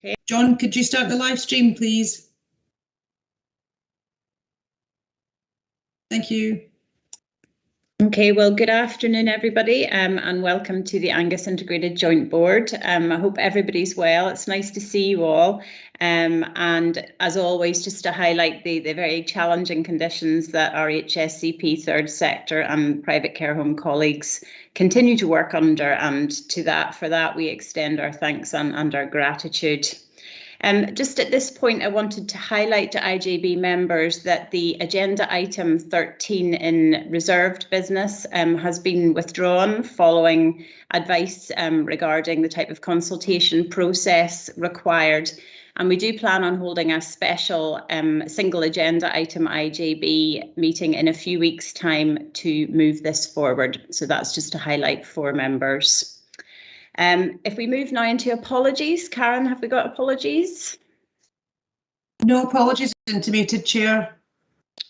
Okay. John, could you start the live stream, please? Thank you. Okay, well, good afternoon, everybody, and welcome to the Angus Integrated Joint Board. I hope everybody's well. It's nice to see you all. And as always, just to highlight the very challenging conditions that our HSCP third sector and private care home colleagues continue to work under, and for that we extend our thanks and our gratitude. Just at this point, I wanted to highlight to IJB members that the agenda item 13 in reserved business has been withdrawn following advice regarding the type of consultation process required. And we do plan on holding a special single agenda item IJB meeting in a few weeks' time to move this forward. So that's just to highlight for members. If we move now into apologies, Karen, have we got apologies? No apologies intimated, Chair.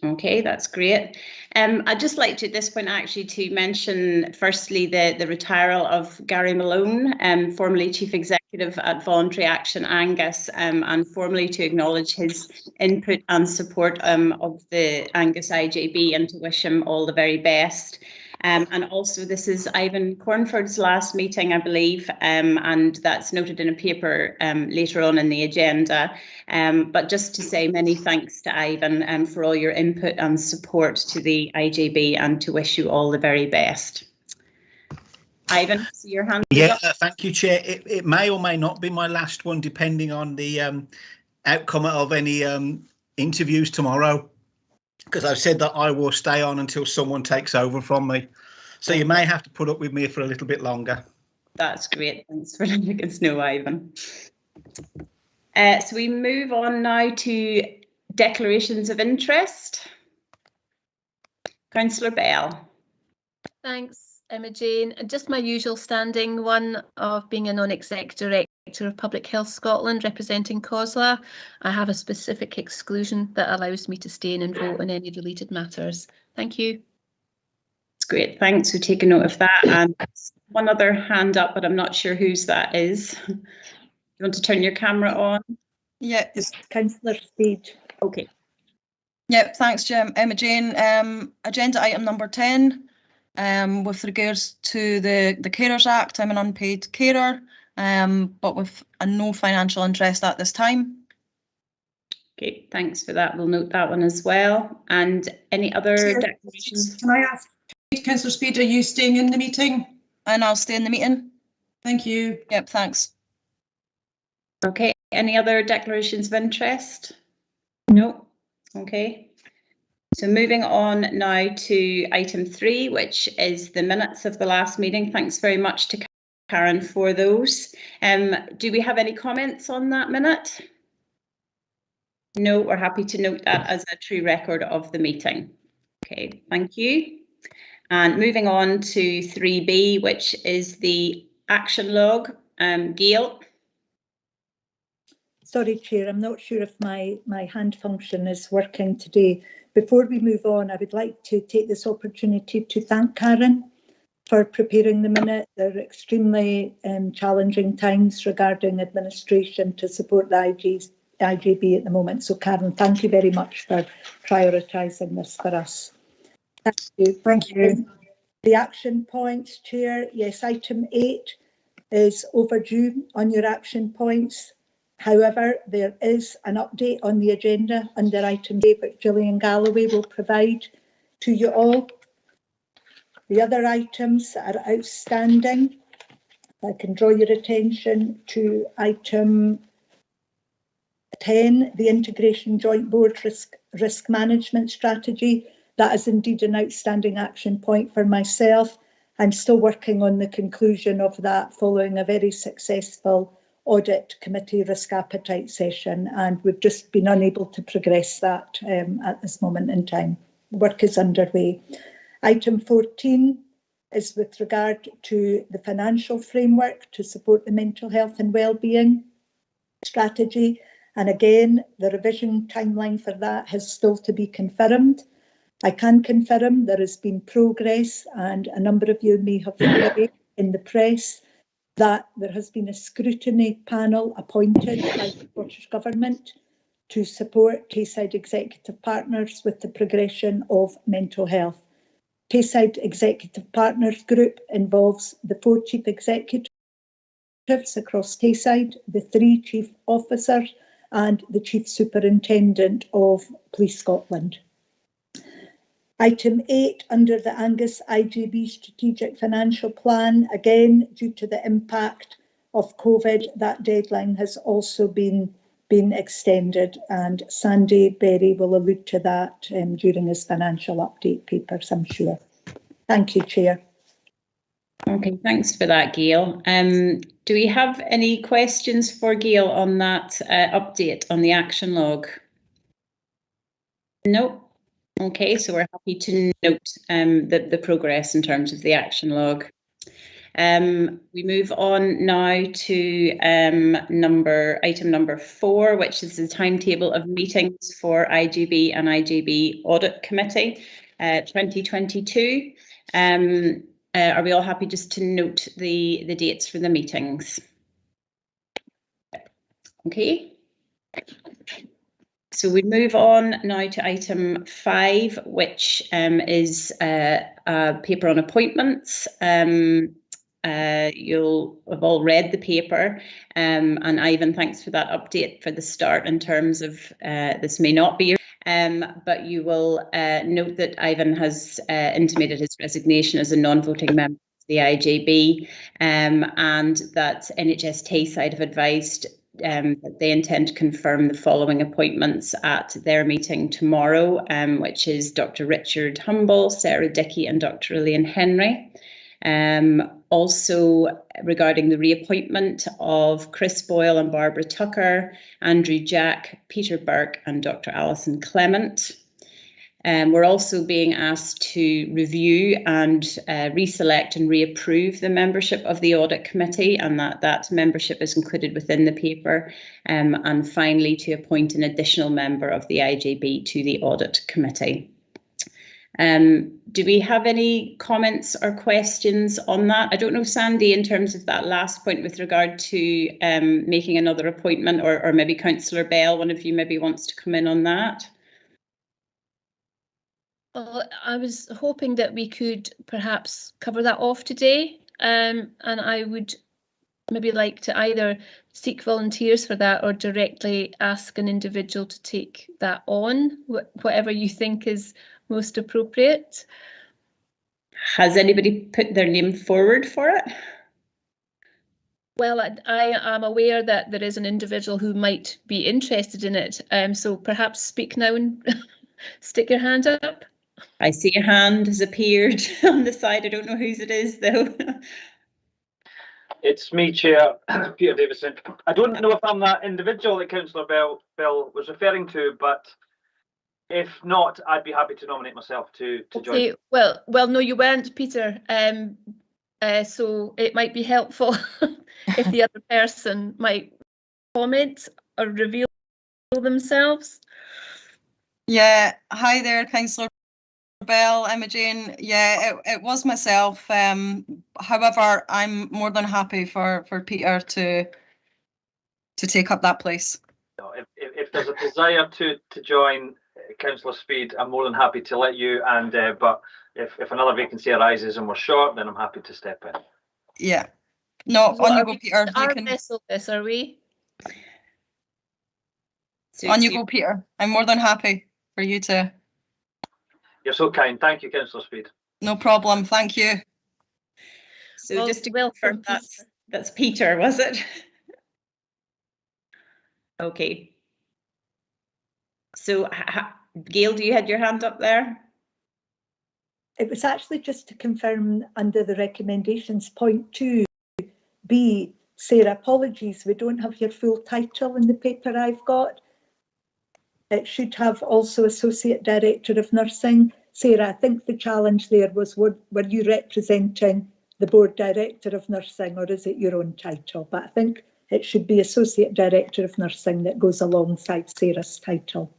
Okay, that's great. I'd just like to at this point actually to mention firstly the retirement of Gary Malone, formerly Chief Executive at Voluntary Action Angus, and formally to acknowledge his input and support of the Angus IJB and to wish him all the very best. And also this is Ivan Cornford's last meeting, I believe, and that's noted in a paper later on in the agenda. But just to say many thanks to Ivan for all your input and support to the IJB and to wish you all the very best. Ivan, see your hand. Yeah, thank you, Chair. It may or may not be my last one, depending on the outcome of any interviews tomorrow, because I've said that I will stay on until someone takes over from me. So you may have to put up with me for a little bit longer. That's great. Thanks for letting us know, Ivan. So we move on now to declarations of interest. Councillor Bell. Thanks, Emma-Jane. Just my usual standing one of being a non-exec director of Public Health Scotland representing COSLA. I have a specific exclusion that allows me to stay in and vote on any deleted matters. Thank you. That's great. Thanks for taking note of that. And one other hand up, but I'm not sure whose that is. You want to turn your camera on? Yeah, it's Councillor Speed. Okay. Yep, thanks, Jim. Emma-Jane, agenda item number 10, with regards to the Carers Act. I'm an unpaid carer, but with a no financial interest at this time. Okay, thanks for that. We'll note that one as well. And any other declarations? Can I ask, Councillor Speed, are you staying in the meeting? And I'll stay in the meeting. Thank you. Yep, thanks. Okay, any other declarations of interest? No. Okay. So moving on now to item 3, which is the minutes of the last meeting. Thanks very much to Karen for those. Do we have any comments on that minute? No, we're happy to note that as a true record of the meeting. Okay, thank you. And moving on to 3B, which is the action log. Gail. Sorry, Chair, I'm not sure if my hand function is working today. Before we move on, I would like to take this opportunity to thank Karen for preparing the minute. They're extremely challenging times regarding administration to support the IJB at the moment. So Karen, thank you very much for prioritising this for us. Thank you. Thank you. The action points, Chair. Yes, item 8 is overdue on your action points. However, there is an update on the agenda under item 8, which Gillian Galloway will provide to you all. The other items are outstanding. I can draw your attention to item 10, the Integration Joint Board Risk Management Strategy. That is indeed an outstanding action point for myself. I'm still working on the conclusion of that following a very successful audit committee risk appetite session, and we've just been unable to progress that at this moment in time. Work is underway. Item 14 is with regard to the financial framework to support the mental health and wellbeing strategy, and again the revision timeline for that has still to be confirmed. I can confirm there has been progress, and a number of you may have heard in the press that there has been a scrutiny panel appointed by the Scottish Government to support Tayside Executive Partners with the progression of mental health. Tayside Executive Partners Group involves the 4 chief executives across Tayside, the 3 chief officers and the Chief Superintendent of Police Scotland. Item 8 under the Angus IJB Strategic Financial Plan, again due to the impact of COVID, that deadline has also been extended, and Sandy Berry will allude to that during his financial update papers, I'm sure. Thank you, Chair. Okay, thanks for that, Gail. Do we have any questions for Gail on that update on the action log? No. Okay, so we're happy to note the progress in terms of the action log. We move on now to item number 4, which is the timetable of meetings for IJB and IJB Audit Committee 2022. Are we all happy just to note the dates for the meetings? Okay. So we move on now to item 5, which is a paper on appointments. You'll have all read the paper, and Ivan, thanks for that update for the start in terms of this may not be, but you will note that Ivan has intimated his resignation as a non-voting member of the IJB, and that NHS Tayside have advised that they intend to confirm the following appointments at their meeting tomorrow, which is Dr. Richard Humble, Sarah Dickey and Dr. Elaine Henry. Also regarding the reappointment of Chris Boyle and Barbara Tucker, Andrew Jack, Peter Burke and Dr. Alison Clement. We're also being asked to review and reselect and reapprove the membership of the Audit Committee, and that membership is included within the paper. And finally, to appoint an additional member of the IJB to the Audit Committee. Do we have any comments or questions on that? I don't know, Sandy, in terms of that last point with regard to making another appointment, or maybe Councillor Bell, one of you maybe wants to come in on that. Well, I was hoping that we could perhaps cover that off today, and I would maybe like to either seek volunteers for that or directly ask an individual to take that on, whatever you think is most appropriate. Has anybody put their name forward for it? Well, I am aware that there is an individual who might be interested in it, so perhaps speak now and stick your hand up. I see a hand has appeared on the side. I don't know whose it is, though. It's me, Chair, Peter Davison. I don't know if I'm that individual that Councillor Bell was referring to, but if not, I'd be happy to nominate myself to okay, join. Well, no, you weren't, Peter. So it might be helpful if the other person might comment or reveal themselves. Yeah, hi there, Councillor Bell, Imogen. Yeah, it was myself. However, I'm more than happy for Peter to take up that place. If there's a desire to join, Councillor Speed, I'm more than happy to let you. And but if another vacancy arises and we're short, then I'm happy to step in. Yeah. No, So on you go, Peter. Our vessel, this are we? So on you go, Peter. I'm more than happy for you to. You're so kind. Thank you, Councillor Speed. No problem. Thank you. So well, just to confirm, that's Peter, was it? Okay. So, Gail, do you had your hand up there? It was actually just to confirm under the recommendations, point 2B. Sarah, apologies, we don't have your full title in the paper I've got. It should have also Associate Director of Nursing. Sarah, I think the challenge there was, were you representing the Board Director of Nursing, or is it your own title? But I think it should be Associate Director of Nursing that goes alongside Sarah's title.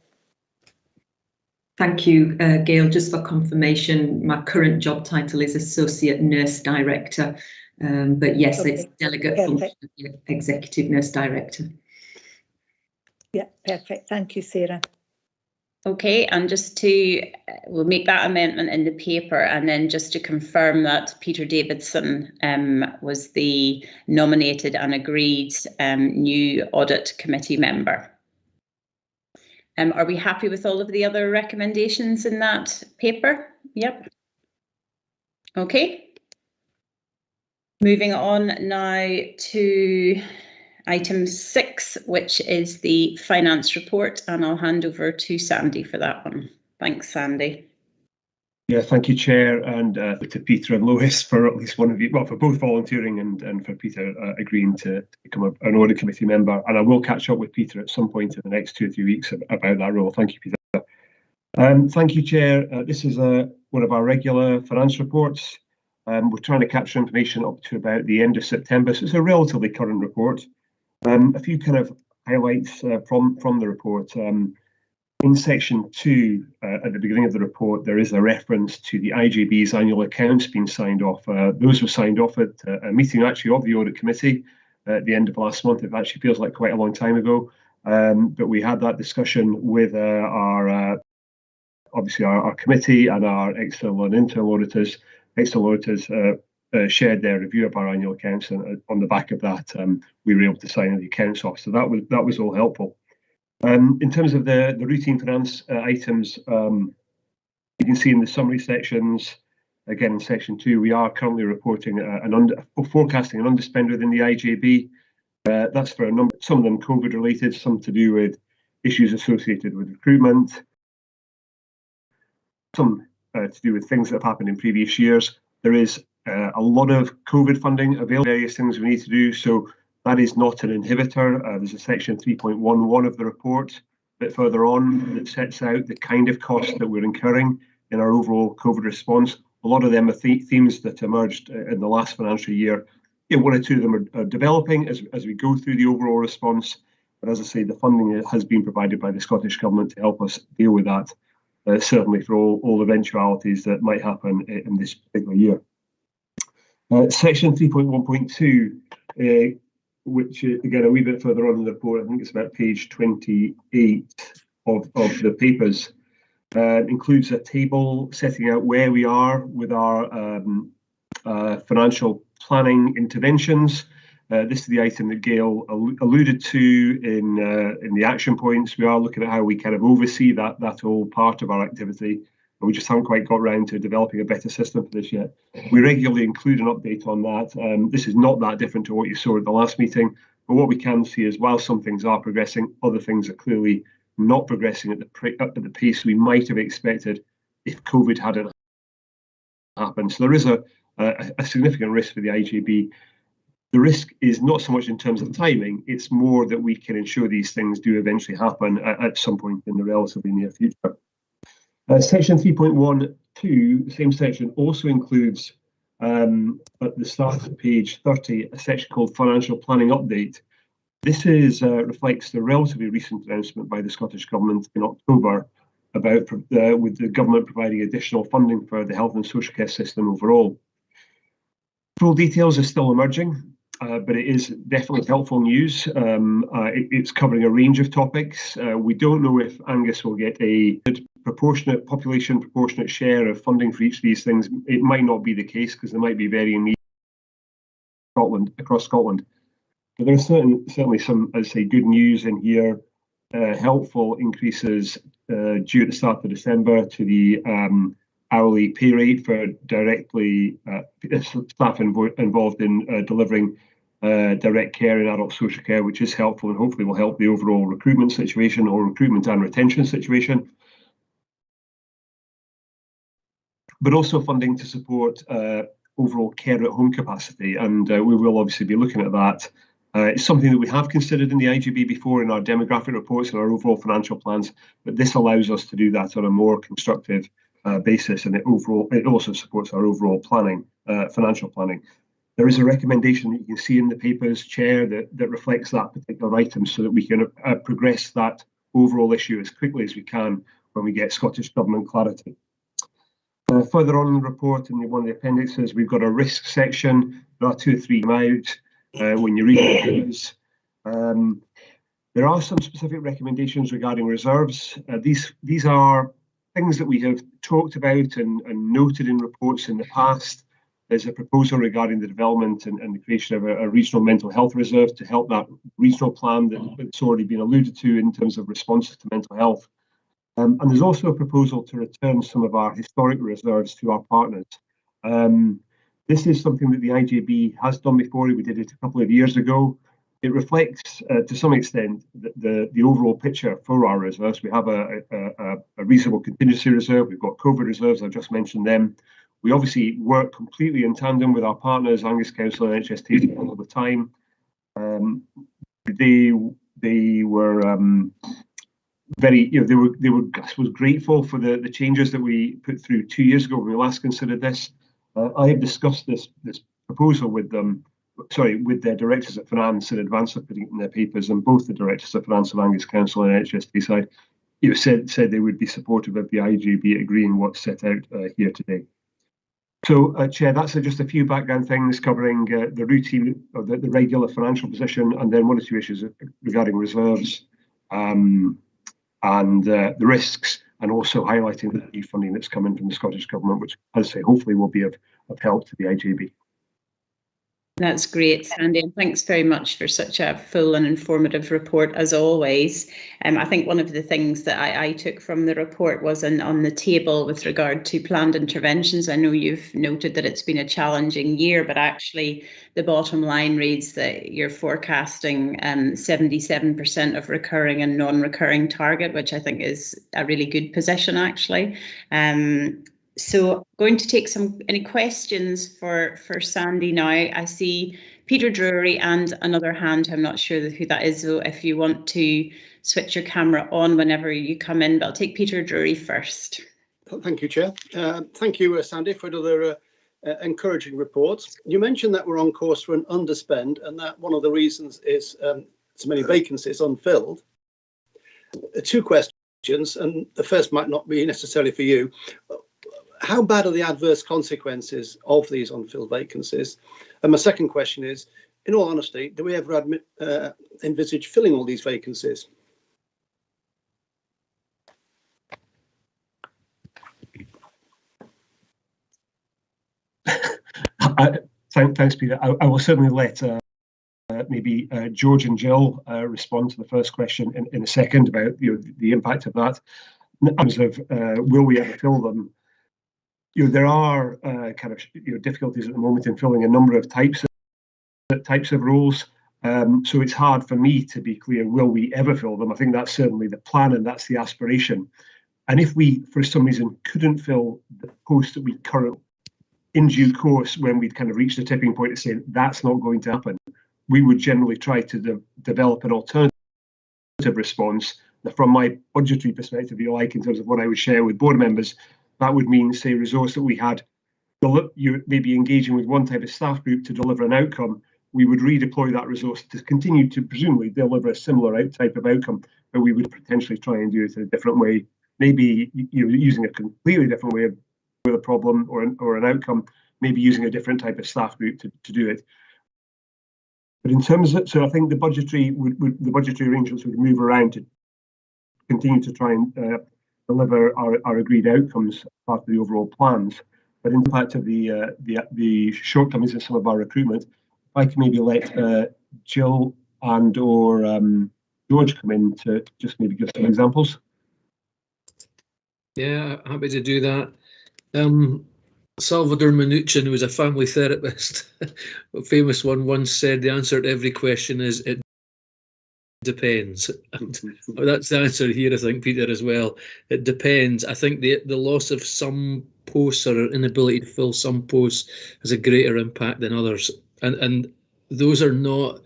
Thank you, Gail. Just for confirmation, my current job title is Associate Nurse Director, But yes, Okay, it's delegate perfect. function of the Executive Nurse Director. Yeah, perfect. Thank you, Sarah. Okay, and just to, we'll make that amendment in the paper, and then just to confirm that Peter Davidson was the nominated and agreed new audit committee member. Are we happy with all of the other recommendations in that paper? Yep. Okay. Moving on now to item 6, which is the finance report, and I'll hand over to Sandy for that one. Thanks, Sandy. Yeah, thank you, Chair, and to Peter and Lois for at least one of you, well, for both volunteering and for Peter agreeing to become an audit committee member. And I will catch up with Peter at some point in the next 2 or 3 weeks about that role. Thank you, Peter. Thank you, Chair. This is one of our regular finance reports. We're trying to capture information up to about the end of September, so it's a relatively current report. A few kind of highlights from the report. In section 2, at the beginning of the report, there is a reference to the IJB's annual accounts being signed off. Those were signed off at a meeting actually of the audit committee at the end of last month. It actually feels like quite a long time ago, but we had that discussion with obviously our committee and our external and internal auditors. External auditors shared their review of our annual accounts, and on the back of that, we were able to sign the accounts off. So that was all helpful. In terms of the routine finance items, you can see in the summary sections, again in section 2, we are currently reporting forecasting an underspend within the IJB. That's for a number, some of them COVID related, some to do with issues associated with recruitment, some to do with things that have happened in previous years. There is a lot of COVID funding available, various things we need to do. So that is not an inhibitor. There's a section 3.11 of the report a bit further on that sets out the kind of costs that we're incurring in our overall COVID response. A lot of them are themes that emerged in the last financial year. One or two of them are developing as we go through the overall response. But as I say, the funding has been provided by the Scottish Government to help us deal with that, certainly for all eventualities that might happen in this particular year. Section 3.1.2, which again a wee bit further on in the report, I think it's about page 28 of the papers, includes a table setting out where we are with our financial planning interventions. This is the item that Gail alluded to in the action points. We are looking at how we kind of oversee that whole part of our activity, but we just haven't quite got around to developing a better system for this yet. We regularly include an update on that. This is not that different to what you saw at the last meeting, but what we can see is while some things are progressing, other things are clearly not progressing at the pace we might have expected if COVID hadn't happened. So there is a significant risk for the IJB. The risk is not so much in terms of timing, it's more that we can ensure these things do eventually happen at some point in the relatively near future. Section 3.12, the same section, also includes at the start of page 30 a section called Financial Planning Update. This reflects the relatively recent announcement by the Scottish Government in October about with the government providing additional funding for the health and social care system overall. Full details are still emerging, but it is definitely helpful news. It's covering a range of topics. We don't know if Angus will get a proportionate share of funding for each of these things. It might not be the case because there might be varying needs across Scotland. But there are certainly some, as I say, good news in here. Helpful increases due at the start of December to the hourly pay rate for directly staff involved in delivering direct care in adult social care, which is helpful and hopefully will help the overall recruitment situation or recruitment and retention situation. But also funding to support overall care at home capacity, and we will obviously be looking at that. It's something that we have considered in the IJB before in our demographic reports and our overall financial plans, but this allows us to do that on a more constructive basis, and it also supports our overall planning, financial planning. There is a recommendation that you can see in the papers, Chair, that reflects that particular item so that we can progress that overall issue as quickly as we can when we get Scottish Government clarity. Further on in the report, in one of the appendices, we've got a risk section. There are 2 or 3 out when you read those. There are some specific recommendations regarding reserves. These are things that we have talked about and noted in reports in the past. There's a proposal regarding the development and the creation of a regional mental health reserve to help that regional plan that's already been alluded to in terms of responses to mental health. And there's also a proposal to return some of our historic reserves to our partners. This is something that the IJB has done before. We did it a couple of years ago. It reflects, to some extent, the overall picture for our reserves. We have a reasonable contingency reserve. We've got COVID reserves. I've just mentioned them. We obviously work completely in tandem with our partners, Angus Council and HST, all the time. They were very, they were, I suppose, grateful for the changes that we put through 2 years ago when we last considered this. I have discussed this proposal with them. With their directors of finance in advance of putting it in their papers, and both the directors of finance of Angus Council and HST side, said they would be supportive of the IJB agreeing what's set out here today. So, Chair, that's just a few background things covering the routine or the regular financial position, and then 1 or 2 issues regarding reserves and the risks, and also highlighting the new funding that's coming from the Scottish Government, which, as I say, hopefully will be of help to the IJB. That's great, Sandy, and thanks very much for such a full and informative report, as always. I think one of the things that I took from the report was on the table with regard to planned interventions. I know you've noted that it's been a challenging year, but actually the bottom line reads that you're forecasting 77% of recurring and non-recurring target, which I think is a really good position, actually. So going to take any questions for Sandy now. I see Peter Drury and another hand. I'm not sure who that is, so if you want to switch your camera on whenever you come in, but I'll take Peter Drury first. Thank you, Chair. Thank you, Sandy, for another encouraging report. You mentioned that we're on course for an underspend, and that one of the reasons is so many vacancies unfilled. 2 questions, and the first might not be necessarily for you. How bad are the adverse consequences of these unfilled vacancies? And my second question is, in all honesty, do we ever envisage filling all these vacancies? Thanks, Peter. I will certainly let maybe George and Jill respond to the first question in a second about the impact of that. In terms of will we ever fill them? There are kind of difficulties at the moment in filling a number of types of roles. So it's hard for me to be clear, will we ever fill them? I think that's certainly the plan and that's the aspiration. And if we, for some reason, couldn't fill the post that we currently, in due course, when we'd kind of reached the tipping point of saying that's not going to happen, we would generally try to develop an alternative response. Now, from my budgetary perspective, if you like, in terms of what I would share with board members, that would mean, say, resource that we had, you maybe engaging with one type of staff group to deliver an outcome, we would redeploy that resource to continue to presumably deliver a similar type of outcome, but we would potentially try and do it in a different way, maybe using a completely different way of with a problem or an outcome, maybe using a different type of staff group to do it. But in terms of, so I think the budgetary arrangements would move around to continue to try and deliver our agreed outcomes as part of the overall plans. But in impact of the shortcomings in some of our recruitment, if I can maybe let Jill and or George come in to just maybe give some examples. Yeah, happy to do that. Salvador Minuchin, who was a family therapist, a famous one, once said the answer to every question is it depends. And that's the answer here, I think, Peter, as well. It depends. I think the loss of some posts or inability to fill some posts has a greater impact than others. And those are not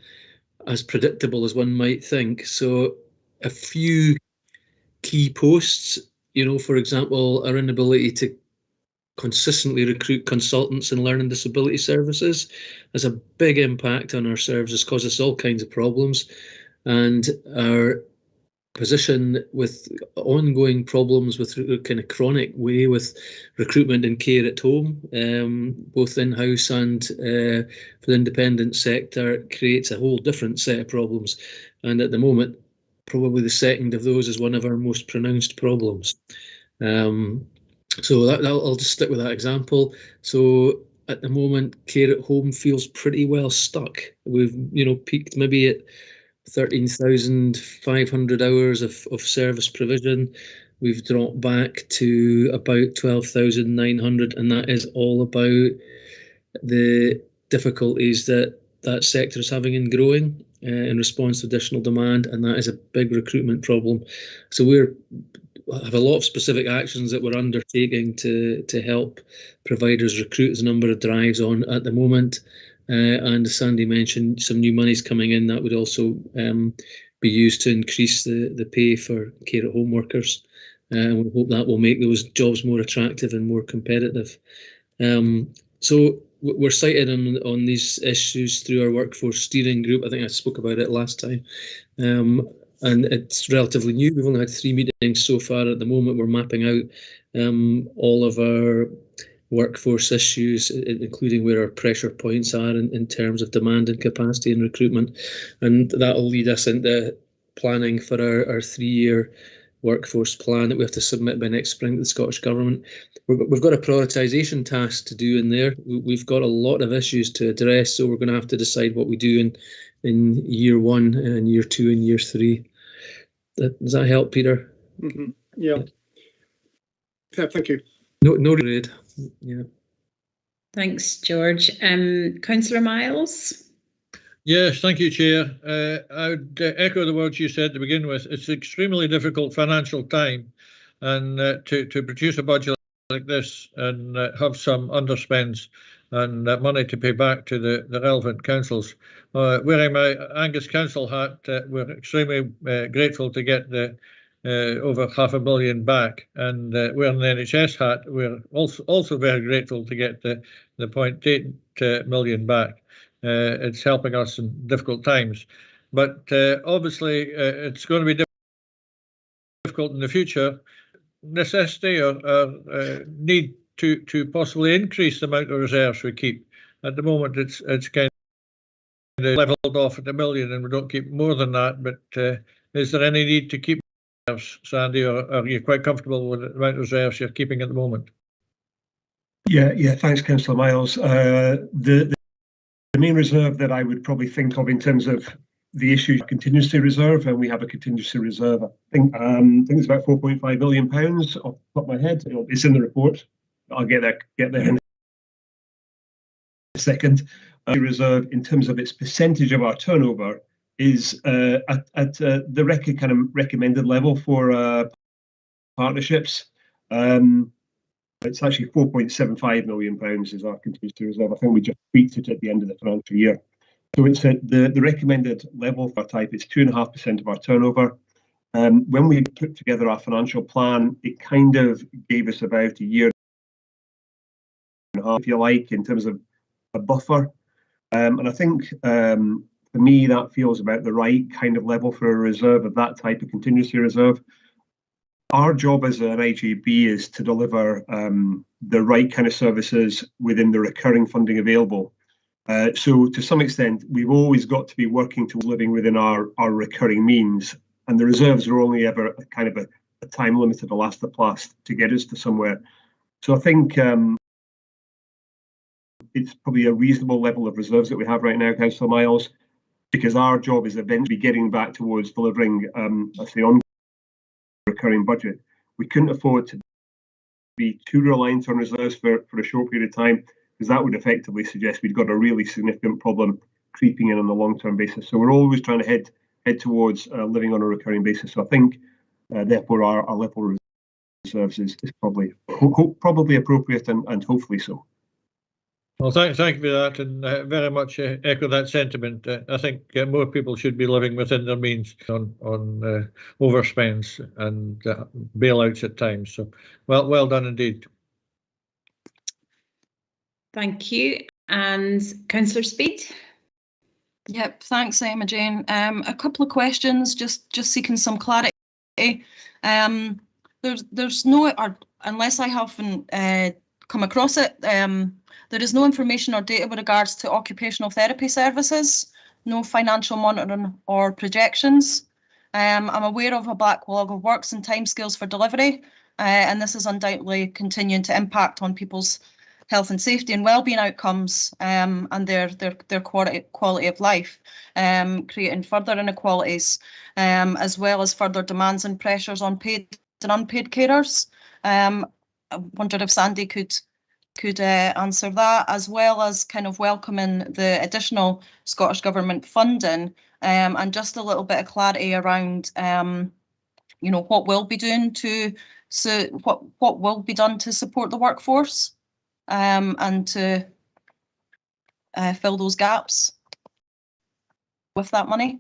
as predictable as one might think. So a few key posts, for example, our inability to consistently recruit consultants in learning disability services has a big impact on our services, causes all kinds of problems. And our position with ongoing problems with kind of chronic way with recruitment and care at home, both in-house and for the independent sector, creates a whole different set of problems. And at the moment, probably the second of those is one of our most pronounced problems. So I'll just stick with that example. So at the moment, care at home feels pretty well stuck. We've, peaked maybe at 13,500 hours of service provision. We've dropped back to about 12,900, and that is all about the difficulties that sector is having in growing in response to additional demand, and that is a big recruitment problem. So we have a lot of specific actions that we're undertaking to help providers recruit. There's a number of drives on at the moment. And as Sandy mentioned, some new money's coming in that would also be used to increase the pay for care at home workers. And we hope that will make those jobs more attractive and more competitive. So we're cited on these issues through our workforce steering group. I think I spoke about it last time. And it's relatively new. We've only had 3 meetings so far. At the moment, we're mapping out all of our workforce issues, including where our pressure points are in terms of demand and capacity and recruitment. And that will lead us into planning for our 3-year workforce plan that we have to submit by next spring to the Scottish Government. We've got a prioritisation task to do in there. We've got a lot of issues to address, so we're going to have to decide what we do in year 1 and year 2 and year 3. Does that help, Peter? Mm-hmm. Yeah. Thank you. No grade. Yeah. Thanks, George. Councillor Miles. Yes, thank you, Chair. I would echo the words you said to begin with. It's an extremely difficult financial time, and to produce a budget like this and have some underspends and money to pay back to the relevant councils. Wearing my Angus Council hat, we're extremely grateful to get the over $500 million back, and wearing the NHS hat, we're also very grateful to get the 0.8 million back. It's helping us in difficult times, but obviously it's going to be difficult in the future. Necessity or need to possibly increase the amount of reserves we keep. At the moment, it's kind of levelled off at $1 million, and we don't keep more than that. But is there any need to keep reserves, Sandy, or are you quite comfortable with the amount of reserves you're keeping at the moment? Yeah. Thanks, Councillor Miles. The main reserve that I would probably think of in terms of the issue contingency reserve, and we have a contingency reserve. I think it's about £4.5 million off the top of my head. It's in the report. I'll get there in a second. Reserve, in terms of its percentage of our turnover, is at the kind of recommended level for partnerships. It's actually £4.75 million is our contingency reserve. I think we just tweaked it at the end of the financial year. So it's the recommended level for our type. It's 2.5% of our turnover. When we put together our financial plan, it kind of gave us about a year and a half, if you like, in terms of a buffer. And I think for me, that feels about the right kind of level for a reserve of that type of contingency reserve. Our job as an IGB is to deliver the right kind of services within the recurring funding available. So to some extent, we've always got to be working to living within our recurring means, and the reserves are only ever kind of a time limited elastoplast to get us to somewhere. So I think it's probably a reasonable level of reserves that we have right now, Councillor Miles, because our job is eventually getting back towards delivering, let's say, on recurring budget. We couldn't afford to be too reliant on reserves for a short period of time, because that would effectively suggest we've got a really significant problem creeping in on a long-term basis. So we're always trying to head towards living on a recurring basis. So I think, therefore, our level of reserves is probably appropriate and hopefully so. Well, thank you for that, and very much echo that sentiment. I think more people should be living within their means on overspends and bailouts at times. So, well done indeed. Thank you. And Councillor Speed. Yep, thanks, Emma Jane. A couple of questions, just seeking some clarity There's no, or unless I haven't come across it, there is no information or data with regards to occupational therapy services, no financial monitoring or projections. I'm aware of a backlog of works and timescales for delivery, and this is undoubtedly continuing to impact on people's health and safety and wellbeing outcomes, and their quality of life, creating further inequalities, as well as further demands and pressures on paid and unpaid carers. I wondered if Sandy could answer that, as well as kind of welcoming the additional Scottish Government funding, and just a little bit of clarity around, you know, what will be doing to, so what will be done to support the workforce, and to fill those gaps with that money.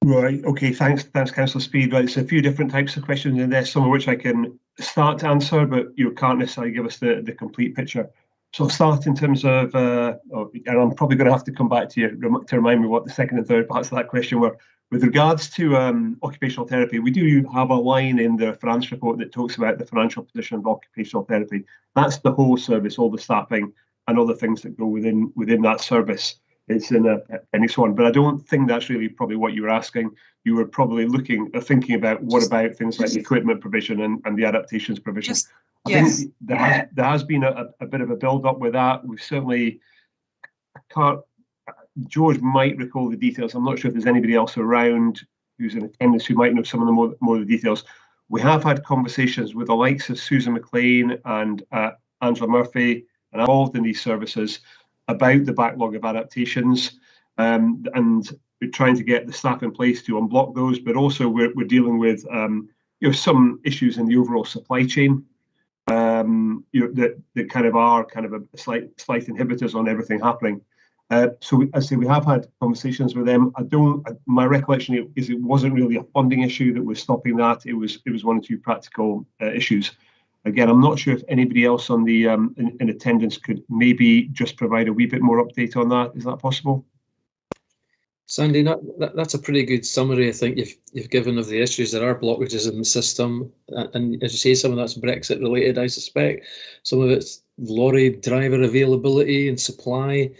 Right, okay, thanks Councillor Speed. Right, it's a few different types of questions in there, some of which I can start to answer, but you can't necessarily give us the complete picture. So I'll start in terms of, and I'm probably going to have to come back to you to remind me what the second and third parts of that question were. With regards to occupational therapy, we do have a line in the finance report that talks about the financial position of occupational therapy. That's the whole service, all the staffing and other things that go within that service. It's in appendix 1, but I don't think that's really probably what you were asking. You were probably thinking about what about things like the equipment provision and the adaptations provision. I think there has been a bit of a build up with that. We've certainly, George might recall the details. I'm not sure if there's anybody else around who's in attendance who might know some of the more of the details. We have had conversations with the likes of Susan McLean and Angela Murphy, and involved in these services, about the backlog of adaptations, and we're trying to get the staff in place to unblock those, but also we're dealing with some issues in the overall supply chain, that kind of are a slight inhibitors on everything happening. So I say we have had conversations with them. My recollection is it wasn't really a funding issue that was stopping that. It was one or two practical issues. Again, I'm not sure if anybody else on the in attendance could maybe just provide a wee bit more update on that. Is that possible? Sandy, that's a pretty good summary. I think you've given of the issues. There are blockages in the system, and as you say, some of that's Brexit related, I suspect. Some of it's lorry driver availability and supply.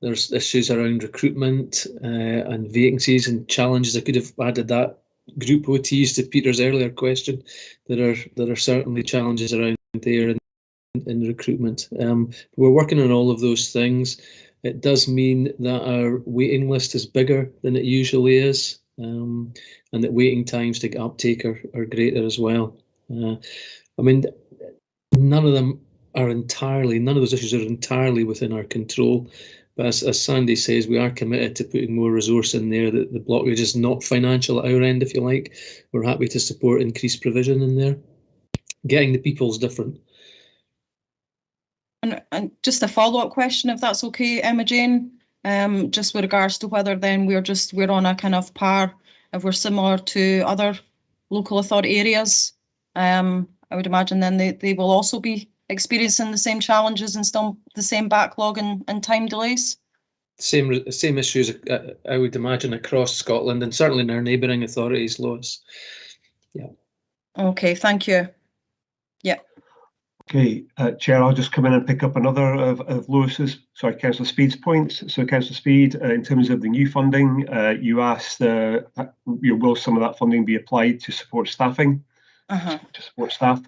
There's issues around recruitment and vacancies and challenges. I could have added that group OTs to Peter's earlier question. There are certainly challenges around there in recruitment. We're working on all of those things. It does mean that our waiting list is bigger than it usually is, and that waiting times to get uptake are greater as well. I mean, none of those issues are entirely within our control. But as Sandy says, we are committed to putting more resource in there. That the blockage is not financial at our end, if you like. We're happy to support increased provision in there. Getting the people is different. And just a follow-up question, if that's okay, Emma Jane, just with regards to whether then we're on a kind of par, if we're similar to other local authority areas. I would imagine then they will also be experiencing the same challenges and still the same backlog and time delays? Same issues, I would imagine, across Scotland and certainly in our neighbouring authorities, Lois. Yeah. Okay, thank you. Yeah. Okay, Chair, I'll just come in and pick up another of Councillor Speed's points. So Councillor Speed, in terms of the new funding, you asked, will some of that funding be applied to support staffing, to support staff?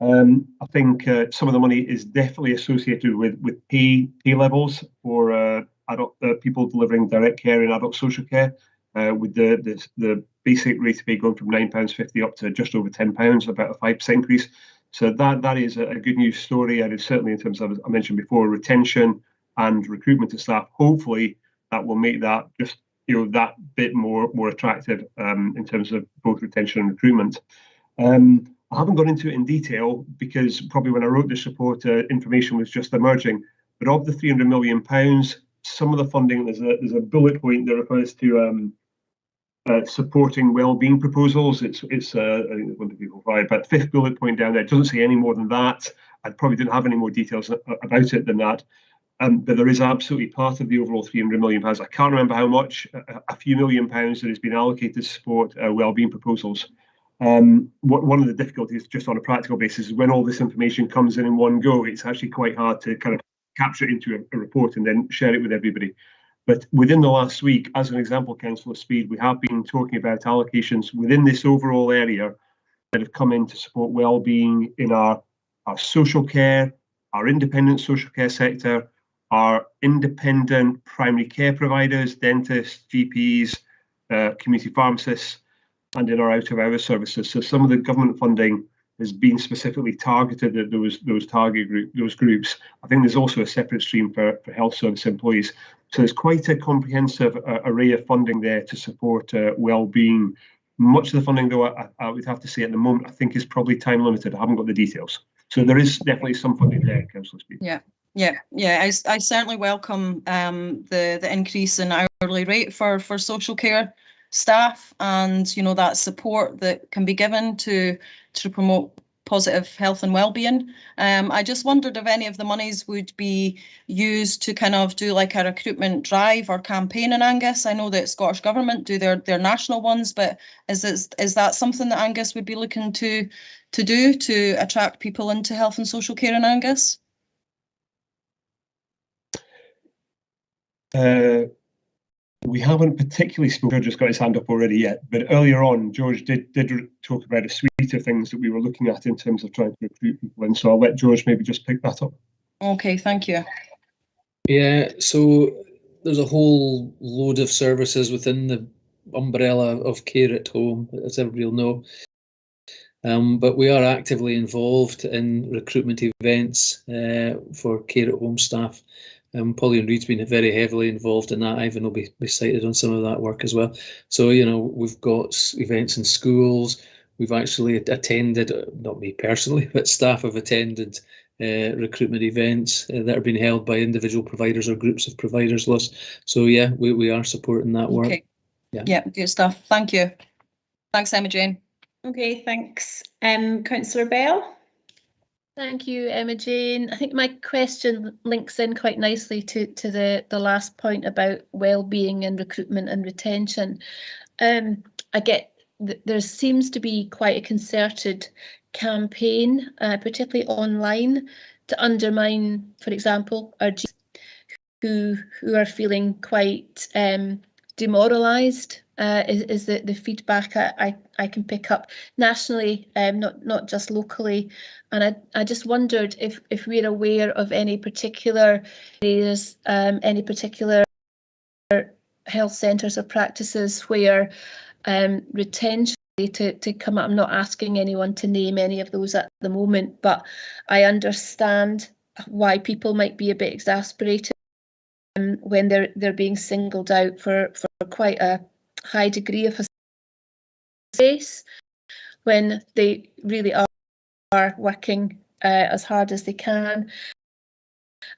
I think some of the money is definitely associated with pay levels for adult people delivering direct care and adult social care, with the basic rate of pay going from £9.50 up to just over £10, about a 5% increase. So that is a good news story, and it's certainly in terms of, I mentioned before, retention and recruitment of staff. Hopefully that will make that just that bit more attractive in terms of both retention and recruitment. I haven't gone into it in detail because probably when I wrote this report, information was just emerging. But of the £300 million, some of the funding, there's a bullet point that refers to supporting wellbeing proposals. It's I think 1, 2, 3, 4, 5, but fifth bullet point down there. It doesn't say any more than that. I probably didn't have any more details about it than that. But there is absolutely part of the overall £300 million. I can't remember how much, a few £1 million that has been allocated to support wellbeing proposals. One of the difficulties, just on a practical basis, is when all this information comes in one go, it's actually quite hard to kind of capture it into a report and then share it with everybody. But within the last week, as an example, Councillor Speed, we have been talking about allocations within this overall area that have come in to support wellbeing in our social care, our independent social care sector, our independent primary care providers, dentists, GPs, community pharmacists, and in our out-of-hours services. So some of the government funding has been specifically targeted at those groups. I think there's also a separate stream for health service employees. So there's quite a comprehensive array of funding there to support well-being. Much of the funding, though, I would have to say at the moment, I think is probably time limited. I haven't got the details. So there is definitely some funding there, Councillor Speed. Yeah. I certainly welcome the increase in hourly rate for social care staff, and that support that can be given to promote positive health and well-being. I just wondered if any of the monies would be used to kind of do like a recruitment drive or campaign in Angus. I know that Scottish Government do their national ones, but is that something that Angus would be looking to do to attract people into health and social care in Angus? We haven't particularly spoken. George has got his hand up already yet, but earlier on, George did talk about a suite of things that we were looking at in terms of trying to recruit people in. So I'll let George maybe just pick that up. Okay, thank you. Yeah, so there's a whole load of services within the umbrella of care at home, as everybody will know. But we are actively involved in recruitment events for care at home staff. Pauline Reid's been very heavily involved in that. Ivan will be cited on some of that work as well. So, we've got events in schools. We've actually attended, not me personally, but staff have attended recruitment events that are being held by individual providers or groups of providers. So, yeah, we are supporting that work. Okay. Yeah, good stuff. Thank you. Thanks, Emma-Jane. Okay, thanks. Councillor Bell? Thank you, Emma-Jane. I think my question links in quite nicely to the last point about well-being and recruitment and retention. I get there seems to be quite a concerted campaign, particularly online, to undermine, for example, our GPs who are feeling quite demoralised. Is the feedback I can pick up nationally, not just locally. And I just wondered if we're aware of any particular areas, any particular health centres or practices where retention to come up. I'm not asking anyone to name any of those at the moment, but I understand why people might be a bit exasperated when they're being singled out for quite a high degree of space when they really are working as hard as they can.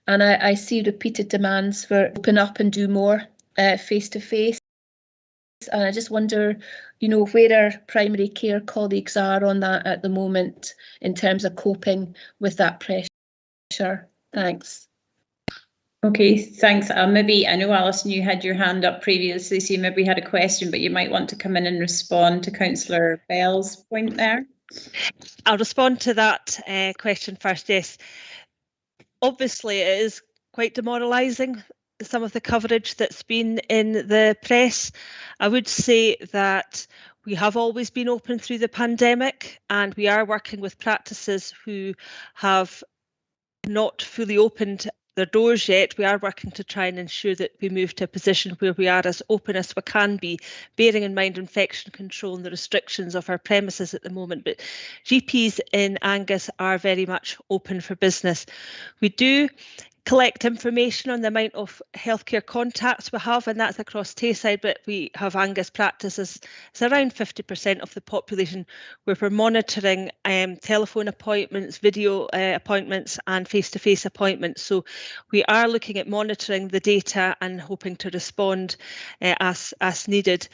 And I see repeated demands for open up and do more face-to-face. And I just wonder, where our primary care colleagues are on that at the moment in terms of coping with that pressure. Thanks. Okay, thanks. I know, Alison, you had your hand up previously, so you maybe had a question, but you might want to come in and respond to Councillor Bell's point there. I'll respond to that question first. Yes, obviously it is quite demoralising, some of the coverage that's been in the press. I would say that we have always been open through the pandemic, and we are working with practices who have not fully opened their doors yet. We are working to try and ensure that we move to a position where we are as open as we can be, bearing in mind infection control and the restrictions of our premises at the moment. But GPs in Angus are very much open for business. We do collect information on the amount of healthcare contacts we have, and that's across Tayside, but we have Angus practices. It's around 50% of the population where we're monitoring telephone appointments, video appointments and face-to-face appointments. So we are looking at monitoring the data and hoping to respond as needed.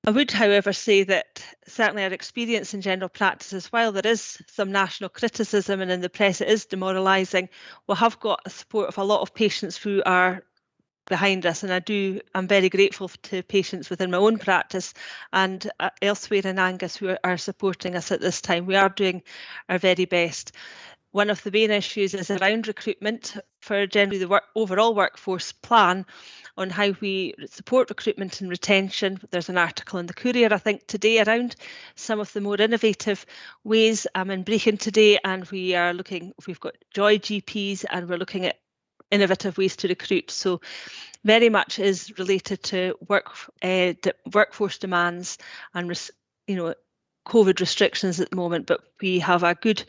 I would, however, say that certainly our experience in general practice is, while there is some national criticism and in the press it is demoralising, we have got the support of a lot of patients who are behind us, and I'm very grateful to patients within my own practice and elsewhere in Angus who are supporting us at this time. We are doing our very best. One of the main issues is around recruitment for generally the overall workforce plan on how we support recruitment and retention. There's an article in the Courier, I think, today around some of the more innovative ways. I'm in Brechin today, and we've got Joy GPs, and we're looking at innovative ways to recruit. So very much is related to workforce demands and COVID restrictions at the moment, but we have a good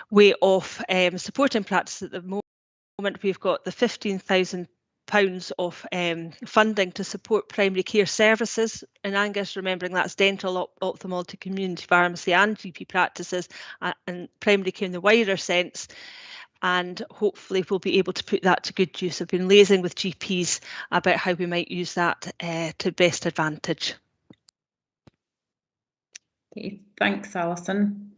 way of supporting practice at the moment. We've got the £15,000 of funding to support primary care services in Angus, remembering that's dental, ophthalmology, community pharmacy and GP practices, and primary care in the wider sense. And hopefully we'll be able to put that to good use. I've been liaising with GPs about how we might use that to best advantage. Okay, thanks, Alison.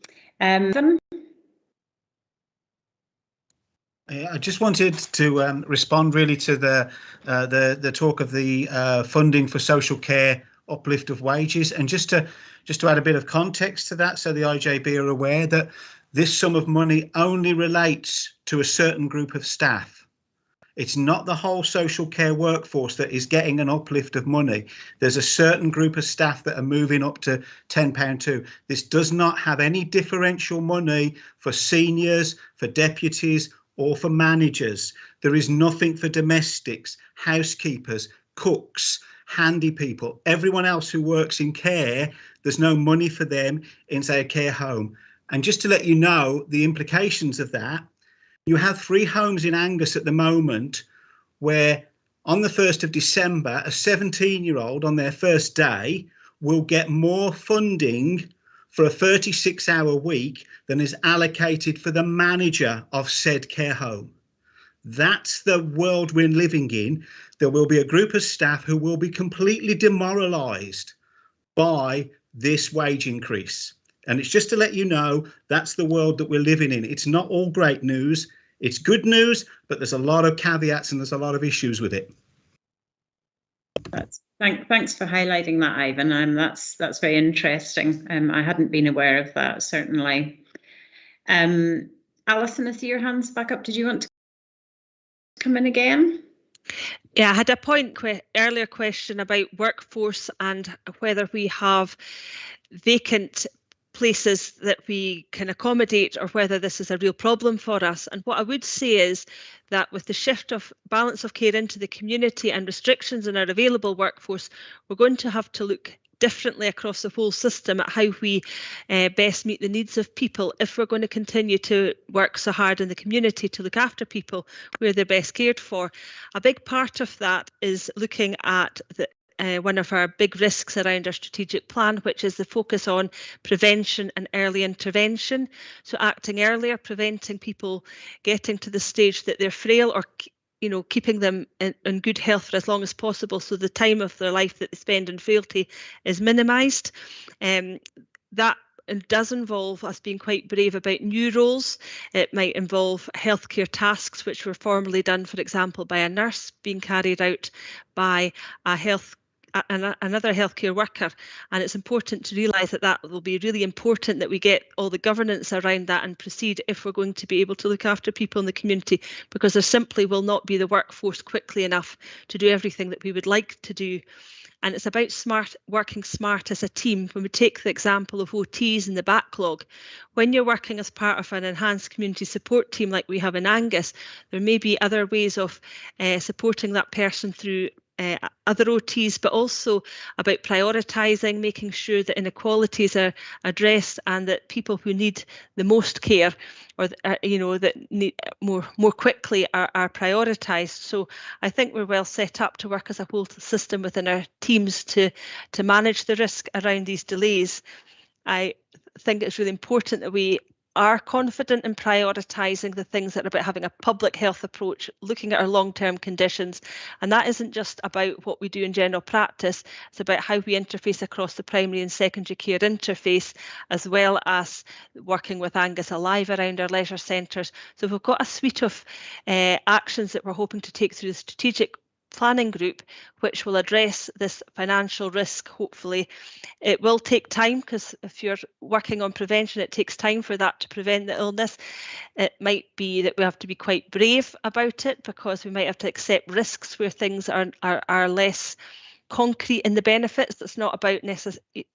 I just wanted to respond really to the talk of the funding for social care uplift of wages, and just to add a bit of context to that, so the IJB are aware that this sum of money only relates to a certain group of staff. It's not the whole social care workforce that is getting an uplift of money. There's a certain group of staff that are moving up to £10 too. This does not have any differential money for seniors, for deputies, or for managers. There is nothing for domestics, housekeepers, cooks, handy people, everyone else who works in care. There's no money for them in, say, a care home. And just to let you know the implications of that, you have 3 homes in Angus at the moment where on the 1st of December, a 17-year-old on their first day will get more funding for a 36-hour week than is allocated for the manager of said care home. That's the world we're living in. There will be a group of staff who will be completely demoralised by this wage increase. And it's just to let you know, that's the world that we're living in. It's not all great news. It's good news, but there's a lot of caveats and there's a lot of issues with it. Thanks for highlighting that, Ivan. That's very interesting. I hadn't been aware of that, certainly. Alison, I see your hands back up. Did you want to come in again? Yeah, I had a earlier question about workforce and whether we have vacant places that we can accommodate, or whether this is a real problem for us. And what I would say is that with the shift of balance of care into the community and restrictions in our available workforce, we're going to have to look differently across the whole system at how we best meet the needs of people if we're going to continue to work so hard in the community to look after people where they're best cared for. A big part of that is looking at one of our big risks around our strategic plan, which is the focus on prevention and early intervention. So acting earlier, preventing people getting to the stage that they're frail, or keeping them in good health for as long as possible, so the time of their life that they spend in frailty is minimised. That does involve us being quite brave about new roles. It might involve healthcare tasks which were formerly done, for example, by a nurse being carried out by another healthcare worker, and it's important to realise that will be really important, that we get all the governance around that and proceed if we're going to be able to look after people in the community, because there simply will not be the workforce quickly enough to do everything that we would like to do. And it's about working smart as a team. When we take the example of OTs and the backlog, when you're working as part of an enhanced community support team like we have in Angus, there may be other ways of supporting that person through other OTs, but also about prioritising, making sure that inequalities are addressed and that people who need the most care, or that need more quickly, are prioritised. So I think we're well set up to work as a whole system within our teams to manage the risk around these delays. I think it's really important that we are confident in prioritising the things that are about having a public health approach, looking at our long-term conditions. And that isn't just about what we do in general practice, it's about how we interface across the primary and secondary care interface, as well as working with Angus Alive around our leisure centres. So we've got a suite of actions that we're hoping to take through the strategic planning group, which will address this financial risk, hopefully. It will take time, because if you're working on prevention, it takes time for that to prevent the illness. It might be that we have to be quite brave about it, because we might have to accept risks where things are less concrete in the benefits. It's not about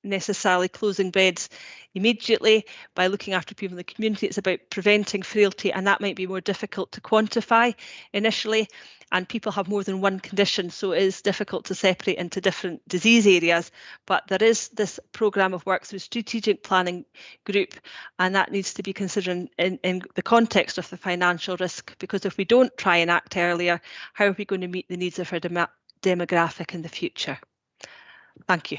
necessarily closing beds immediately by looking after people in the community. It's about preventing frailty, and that might be more difficult to quantify initially. And people have more than one condition, so it is difficult to separate into different disease areas. But there is this programme of work through strategic planning group, and that needs to be considered in the context of the financial risk, because if we don't try and act earlier, how are we going to meet the needs of our demographic in the future? Thank you.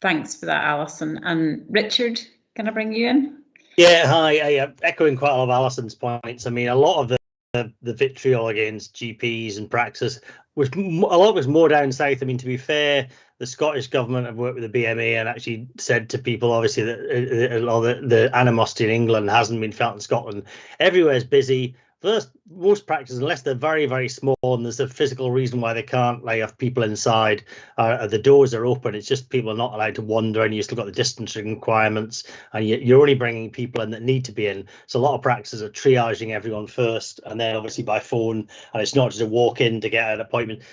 Thanks for that, Alison. And Richard, can I bring you in? Yeah, hi. Echoing quite a lot of Alison's points. I mean, a lot of the vitriol against GPs and praxis was a lot was more down south. I mean, to be fair, the Scottish government have worked with the BMA and actually said to people, obviously, that a lot of the animosity in England hasn't been felt in Scotland. Everywhere's busy. First, most practices, unless they're very, very small and there's a physical reason why they can't have people inside, the doors are open. It's just people are not allowed to wander, and you've still got the distancing requirements, and you're only bringing people in that need to be in. So a lot of practices are triaging everyone first, and then obviously by phone, and it's not just a walk in to get an appointment.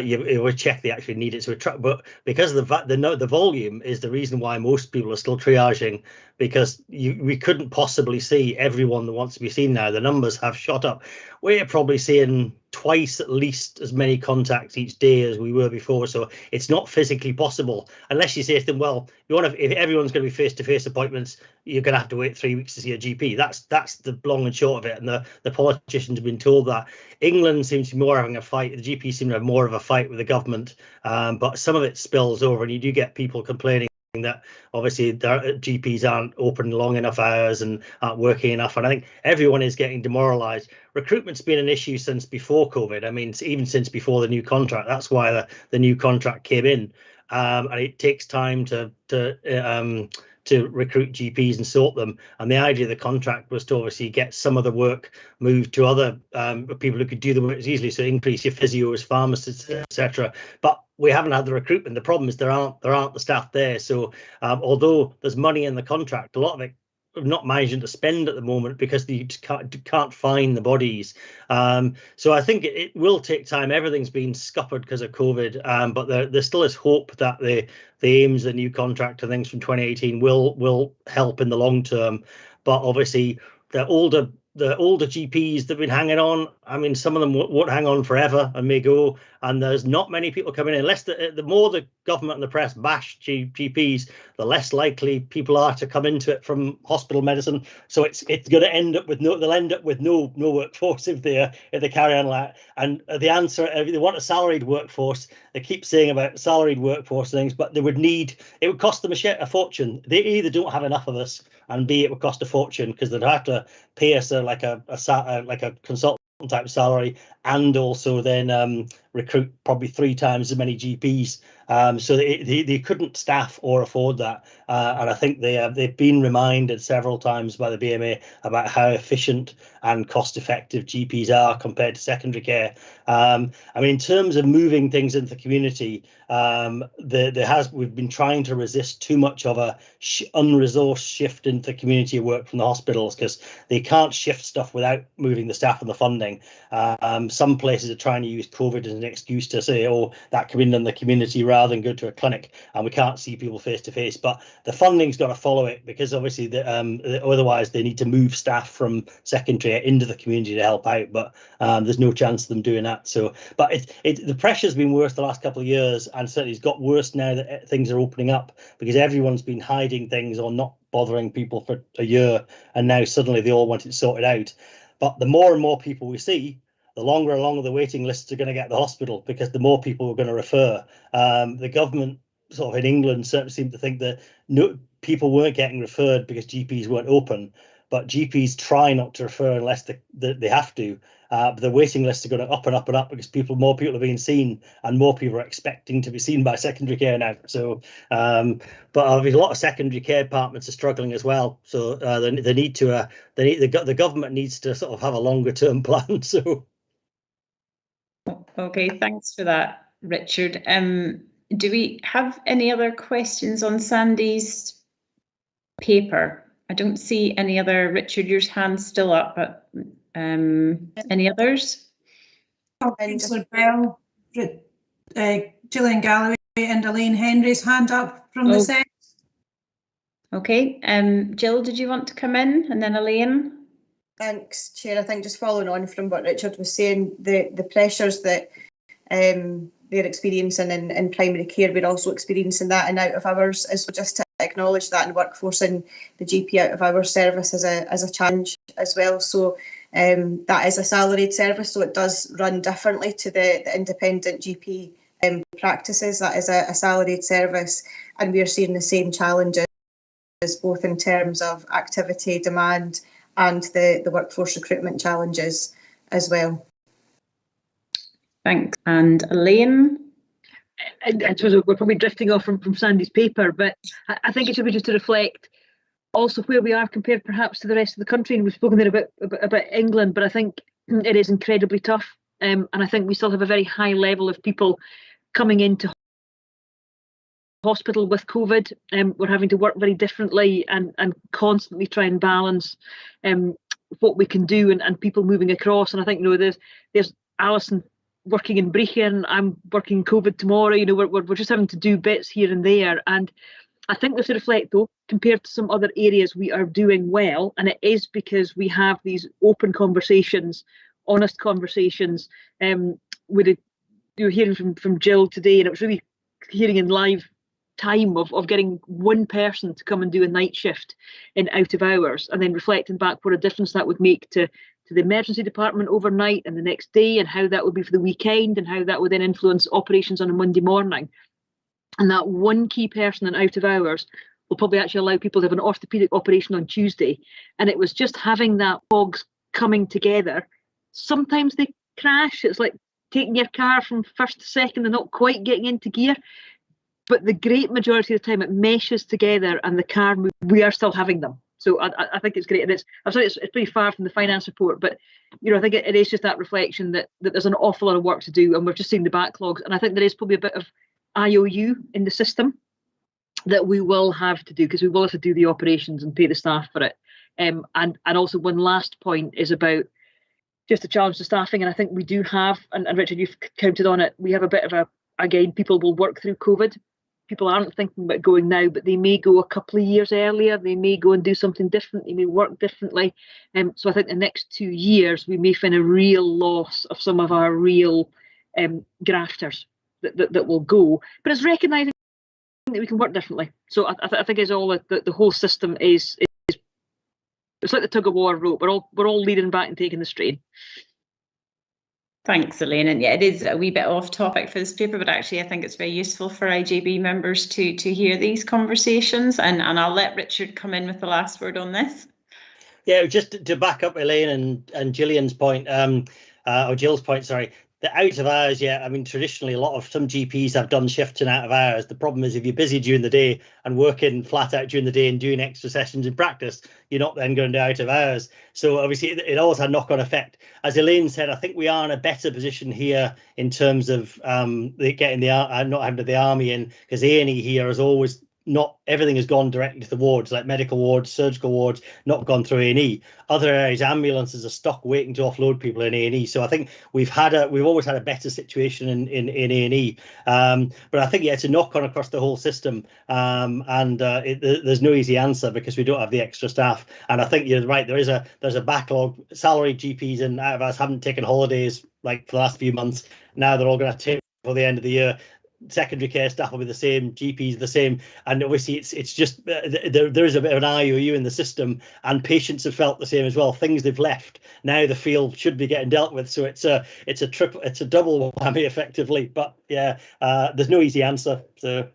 You will check they actually need it. So but because of the volume is the reason why most people are still triaging, because we couldn't possibly see everyone that wants to be seen now. The numbers have shot up. We're probably seeing twice at least as many contacts each day as we were before, so it's not physically possible unless you say to them, well, if everyone's going to be face-to-face appointments, you're going to have to wait 3 weeks to see a GP. That's the long and short of it, and the politicians have been told that. England seems to be more having a fight. The GP seem to have more of a fight with the government, but some of it spills over, and you do get people complaining that obviously their GPs aren't open long enough hours and aren't working enough, and I think everyone is getting demoralised. Recruitment's been an issue since before COVID. I mean, even since before the new contract. That's why the new contract came in, and it takes time to recruit GPs and sort them. And the idea of the contract was to obviously get some of the work moved to other people who could do the work easily, so increase your physios, pharmacists, etc. But we haven't had the recruitment. The problem is there aren't the staff there. So although there's money in the contract, a lot of it we're not managing to spend at the moment because you just can't find the bodies. So I think it will take time. Everything's been scuppered because of COVID, but there still is hope that the aims, the new contract and things from 2018 will help in the long term. But obviously the older GPs that have been hanging on, I mean, some of them won't hang on forever and may go, and there's not many people coming in. Unless the more the government and the press bash GPs, the less likely people are to come into it from hospital medicine. So it's going to end up with they'll end up with no workforce if they carry on like that. And the answer, if they want a salaried workforce, they keep saying about salaried workforce things, but it would cost them a fortune. They either don't have enough of us, and B, it would cost a fortune because they'd have to pay us like a consultant type salary, and also then recruit probably 3 times as many GPs. So they couldn't staff or afford that, and I think they've been reminded several times by the BMA about how efficient and cost-effective GPs are compared to secondary care. I mean, in terms of moving things into the community, we've been trying to resist too much of a unresourced shift into community work from the hospitals, because they can't shift stuff without moving the staff and the funding. Some places are trying to use COVID as an excuse to say, oh, that can be done in the community rather than go to a clinic, and we can't see people face to face. But the funding's got to follow it, because obviously otherwise they need to move staff from secondary into the community to help out. But there's no chance of them doing that. So, but the pressure's been worse the last couple of years, and certainly it's got worse now that things are opening up, because everyone's been hiding things or not bothering people for a year, and now suddenly they all want it sorted out. But the more and more people we see, the longer and longer the waiting lists are going to get to the hospital, because the more people are going to refer. The government sort of in England certainly seem to think that people weren't getting referred because GPs weren't open, but GPs try not to refer unless they have to. But the waiting lists are going up and up and up because more people are being seen, and more people are expecting to be seen by secondary care now. So, but obviously a lot of secondary care departments are struggling as well. So the government needs to sort of have a longer term plan. So. Okay, thanks for that, Richard. Do we have any other questions on Sandy's paper? I don't see any other. Richard, your hand's still up, but any others? Councillor Bell, Gillian Galloway and Elaine Henry's hand up from the set. Okay, Jill, did you want to come in, and then Elaine? Thanks, Chair. I think just following on from what Richard was saying, the pressures that they're experiencing in primary care, we're also experiencing that in out of hours, as well, just to acknowledge that in workforce and the GP out of hours service as a challenge as well. So that is a salaried service, so it does run differently to the independent GP practices. That is a salaried service, and we are seeing the same challenges, both in terms of activity demand and the workforce recruitment challenges as well. Thanks. And Elaine? I suppose we're probably drifting off from Sandy's paper, but I think it should be just to reflect also where we are compared perhaps to the rest of the country. And we've spoken there about England, but I think it is incredibly tough. And I think we still have a very high level of people coming into hospital with COVID. We're having to work very differently and constantly try and balance what we can do and people moving across. And I think, there's Alison working in Brechin, I'm working COVID tomorrow. We're just having to do bits here and there. And I think we have to reflect, though, compared to some other areas, we are doing well. And it is because we have these open conversations, honest conversations. You're hearing from Jill today, and it was really hearing in live time of getting one person to come and do a night shift in out of hours, and then reflecting back what a difference that would make to the emergency department overnight and the next day, and how that would be for the weekend, and how that would then influence operations on a Monday morning. And that one key person in out of hours will probably actually allow people to have an orthopaedic operation on Tuesday. And it was just having that cogs coming together. Sometimes they crash. It's like taking your car from first to second and not quite getting into gear. But the great majority of the time it meshes together and the car moves. We are still having them. So I think it's great. And I'm sorry, it's pretty far from the finance report, but I think it is just that reflection that there's an awful lot of work to do, and we're just seeing the backlogs. And I think there is probably a bit of IOU in the system that we will have to do, because we will have to do the operations and pay the staff for it. And also one last point is about just the challenge to staffing. And I think we do have, and Richard, you've counted on it, we have a bit of again, people will work through COVID. People aren't thinking about going now, but they may go a couple of years earlier. They may go and do something different. They may work differently. So I think the next 2 years, we may find a real loss of some of our real grafters that will go. But it's recognising that we can work differently. So I think it's all the whole system is it's like the tug of war rope. We're all leading back and taking the strain. Thanks, Elaine. And yeah, it is a wee bit off topic for this paper, but actually I think it's very useful for IJB members to hear these conversations. And I'll let Richard come in with the last word on this. Yeah, just to back up Elaine and Gillian's point, or Jill's point, sorry. The out of hours, yeah, I mean, traditionally, some GPs have done shifts in out of hours. The problem is if you're busy during the day and working flat out during the day and doing extra sessions in practice, you're not then going to out of hours. So obviously, it always had knock-on effect. As Elaine said, I think we are in a better position here in terms of getting not having the army in, because A&E here has always not everything has gone directly to the wards, like medical wards, surgical wards, not gone through A&E. Other areas, ambulances are stuck waiting to offload people in A&E. So I think we've always had a better situation in A&E. But I think it's a knock on across the whole system, there's no easy answer because we don't have the extra staff. And I think you're right. There's a backlog. Salaried GPs and out of us haven't taken holidays like for the last few months. Now they're all going to take for the end of the year. Secondary care staff will be the same, GPs the same, and obviously it's just there is a bit of an IOU in the system, and patients have felt the same as well. Things they've left now the field should be getting dealt with, so it's a double whammy effectively. But yeah, there's no easy answer. So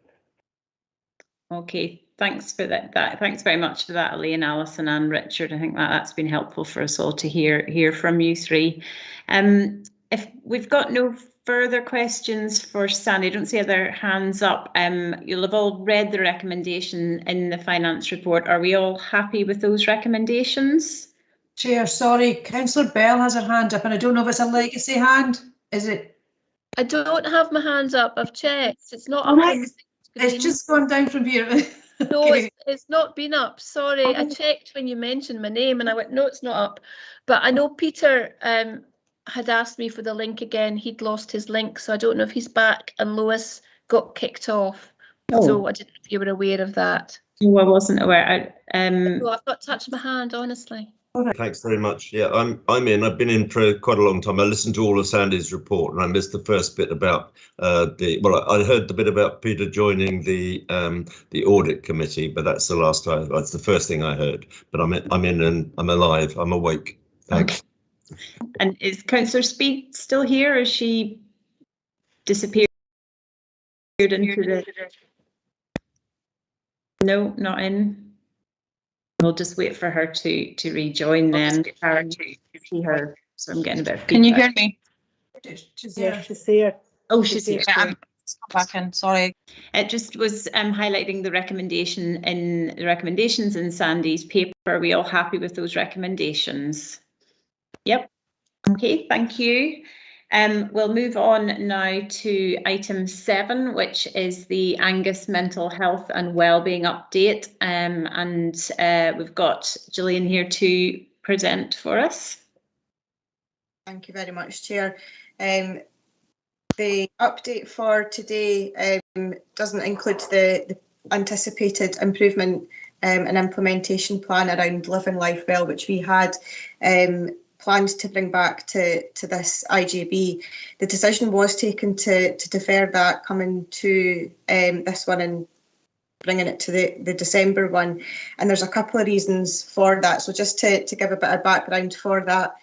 okay, Thanks for that. Thanks very much for that, Elaine, Alison, and Richard. I think that's been helpful for us all to hear from you three. If we've got no further questions for Sandy, I don't see other hands up. You'll have all read the recommendation in the finance report. Are we all happy with those recommendations? Chair, sorry, Councillor Bell has her hand up, and I don't know if it's a legacy hand. Is it? I don't have my hands up. I've checked. It's not All up right. on the screen. It's just gone down from here. No, Okay. it's not been up. Sorry, I checked when you mentioned my name and I went, no, it's not up. But I know Peter had asked me for the link again. He'd lost his link, so I don't know if he's back, and Lois got kicked off. Oh. So I didn't know if you were aware of that. No, I wasn't aware. No, I've not touched my hand, honestly. Thanks very much. Yeah, I'm in. I've been in for quite a long time. I listened to all of Sandy's report, and I missed the first bit about I heard the bit about Peter joining the audit committee, but that's the last time. That's the first thing I heard. But I'm in and I'm alive. I'm awake. Thanks. Okay. And is Councillor Speed still here, or is she disappeared into the? No, not in. We'll just wait for her to rejoin then. See her. So I'm getting a bit of feedback. Can you hear me? She's Yeah, she's here. Oh, she's here. Yeah, I'm back in. Sorry. It just was highlighting the recommendations in Sandy's paper. Are we all happy with those recommendations? Yep. Okay, thank you. We'll move on now to item 7, which is the Angus Mental Health and Wellbeing Update. And we've got Gillian here to present for us. Thank you very much, Chair. The update for today doesn't include the anticipated improvement and implementation plan around Living Life Well, which we had planned to bring back to this IJB. The decision was taken to defer that coming to this one and bringing it to the December one, and there's a couple of reasons for that. So just to give a bit of background for that,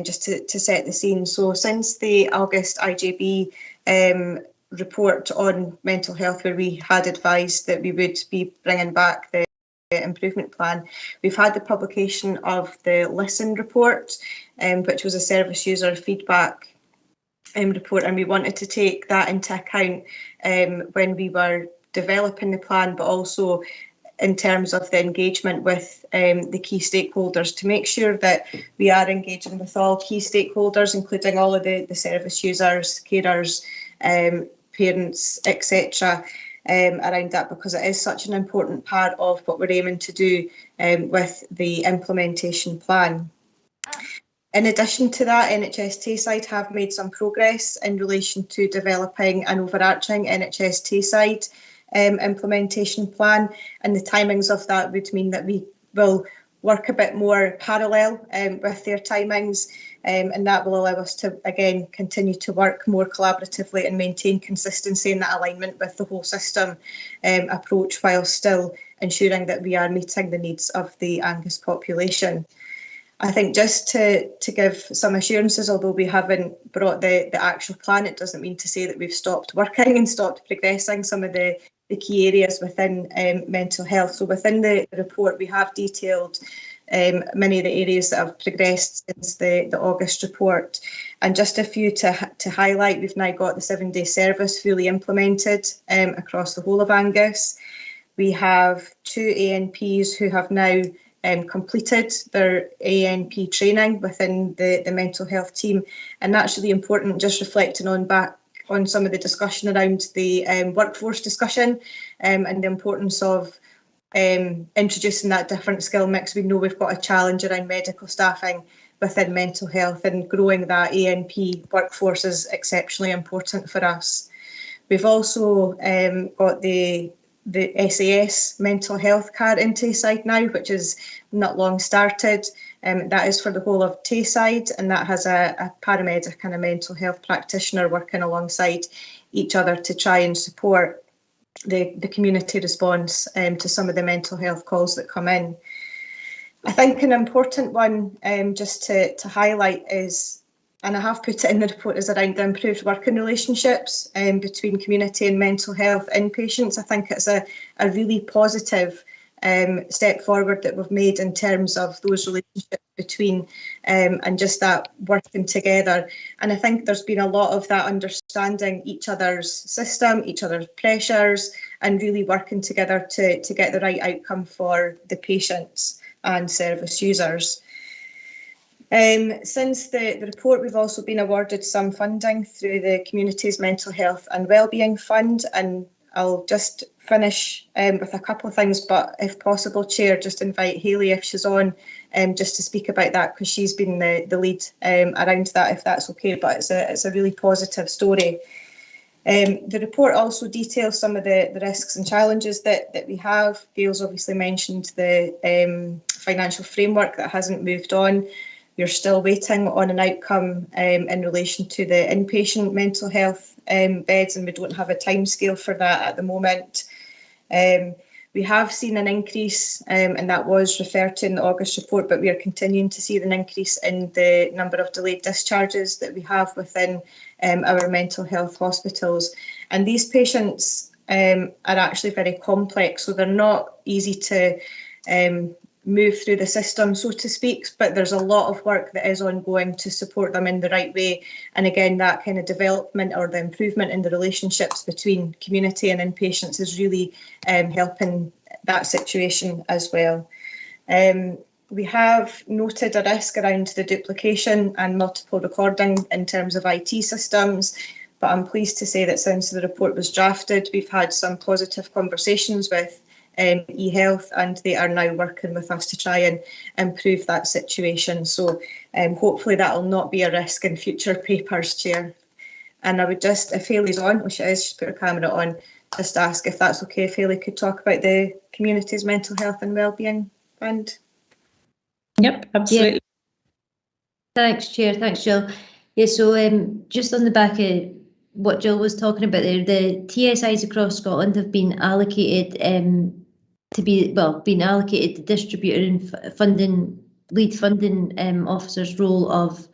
just to set the scene. So since the August IJB report on mental health, where we had advised that we would be bringing back the improvement plan, we've had the publication of the Listen report, which was a service user feedback report, and we wanted to take that into account when we were developing the plan, but also in terms of the engagement with the key stakeholders, to make sure that we are engaging with all key stakeholders, including all of the service users, carers, parents, etc. Around that, because it is such an important part of what we're aiming to do with the implementation plan. In addition to that, NHS Tayside have made some progress in relation to developing an overarching NHS Tayside implementation plan, and the timings of that would mean that we will work a bit more parallel with their timings, and that will allow us to again continue to work more collaboratively and maintain consistency in that alignment with the whole system approach, while still ensuring that we are meeting the needs of the Angus population. I think just to give some assurances, although we haven't brought the actual plan, it doesn't mean to say that we've stopped working and stopped progressing some of the key areas within mental health. So within the report, we have detailed many of the areas that have progressed since the August report. And just a few to highlight, we've now got the 7-day service fully implemented across the whole of Angus. We have 2 ANPs who have now completed their ANP training within the mental health team, and that's really important, just reflecting back on some of the discussion around the workforce discussion and the importance of introducing that different skill mix. We know we've got a challenge around medical staffing within mental health, and growing that ANP workforce is exceptionally important for us. We've also got the SAS mental health card in Tayside now, which is not long started. That is for the whole of Tayside, and that has a paramedic and a mental health practitioner working alongside each other to try and support the community response to some of the mental health calls that come in. I think an important one just to highlight is and I have put it in the report, is around the improved working relationships between community and mental health inpatients. I think it's a really positive step forward that we've made in terms of those relationships between and just that working together. And I think there's been a lot of that understanding each other's system, each other's pressures, and really working together to get the right outcome for the patients and service users. Since the report, we've also been awarded some funding through the Community's Mental Health and Wellbeing Fund, and I'll just finish with a couple of things, but if possible, Chair, just invite Hayley if she's on, just to speak about that, because she's been the lead around that, if that's okay, but it's a really positive story. The report also details some of the risks and challenges that we have. Gail's obviously mentioned the financial framework that hasn't moved on. We're still waiting on an outcome in relation to the inpatient mental health beds, and we don't have a timescale for that at the moment. We have seen an increase, and that was referred to in the August report, but we are continuing to see an increase in the number of delayed discharges that we have within our mental health hospitals. And these patients are actually very complex, so they're not easy to move through the system, so to speak, but there's a lot of work that is ongoing to support them in the right way. And again, that kind of development or the improvement in the relationships between community and inpatients is really helping that situation as well. We have noted a risk around the duplication and multiple recording in terms of IT systems, but I'm pleased to say that since the report was drafted, we've had some positive conversations with eHealth, and they are now working with us to try and improve that situation. So hopefully that will not be a risk in future papers, Chair. And I would just, if Hayley's on, which it is, she's put her camera on, just ask if that's okay, if Hayley could talk about the Community's Mental Health and Wellbeing Fund. Yep, absolutely. Yeah. Thanks, Chair. Thanks, Jill. Yeah, so just on the back of what Jill was talking about there, the TSIs across Scotland have been allocated been allocated the distributor and lead funding officer's role of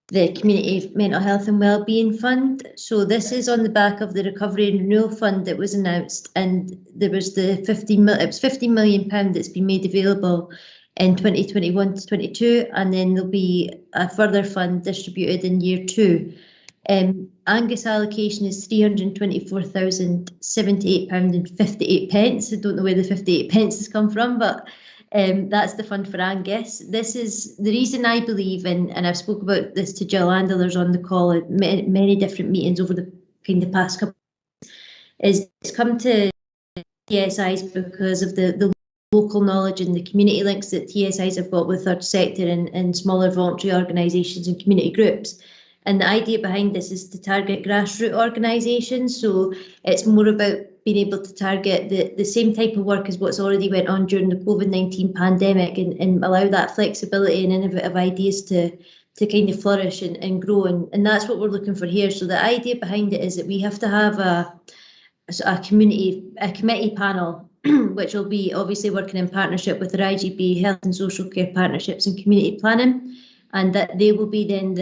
the Community Mental Health and Wellbeing Fund. So this is on the back of the Recovery and Renewal Fund that was announced, and there was the £50 million that's been made available in 2021 to 22, and then there'll be a further fund distributed in year 2. Angus allocation is £324,078.58. I don't know where the 58 pence has come from, but that's the fund for Angus. This is the reason I believe in, and I've spoke about this to Jill and others on the call at many different meetings over the past couple of months, is it's come to TSIs because of the local knowledge and the community links that TSIs have got with third sector and smaller voluntary organisations and community groups. And the idea behind this is to target grassroots organisations. So it's more about being able to target the same type of work as what's already went on during the COVID-19 pandemic and allow that flexibility and innovative ideas to kind of flourish and grow. And that's what we're looking for here. So the idea behind it is that we have to have a committee panel, which will be obviously working in partnership with the IGB, Health and Social Care Partnerships and Community Planning, and that they will be then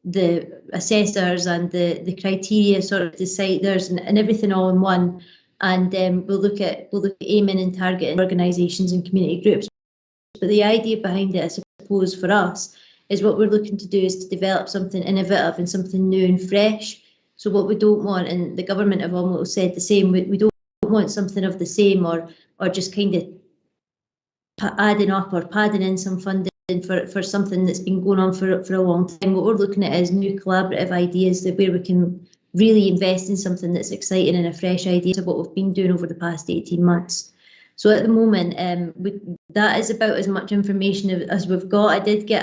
the assessors and the criteria sort of deciders and everything all in one. And we'll look at aiming and targeting organisations and community groups. But the idea behind it, I suppose, for us is what we're looking to do is to develop something innovative and something new and fresh. So what we don't want, and the government have almost said the same, we don't want something of the same or just kind of adding up or padding in some funding for something that's been going on for a long time. What we're looking at is new collaborative ideas where we can really invest in something that's exciting and a fresh idea of what we've been doing over the past 18 months. So at the moment, that is about as much information as we've got. I did get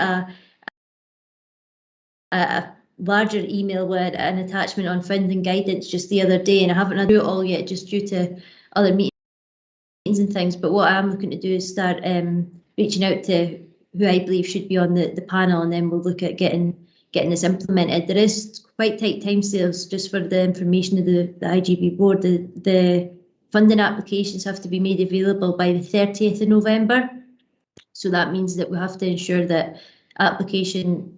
a larger email with an attachment on funding guidance just the other day, and I haven't done it all yet just due to other meetings and things. But what I'm looking to do is start reaching out to who I believe should be on the panel, and then we'll look at getting this implemented. There is quite tight timescales just for the information of the IGB board. The funding applications have to be made available by the 30th of November. So that means that we have to ensure that application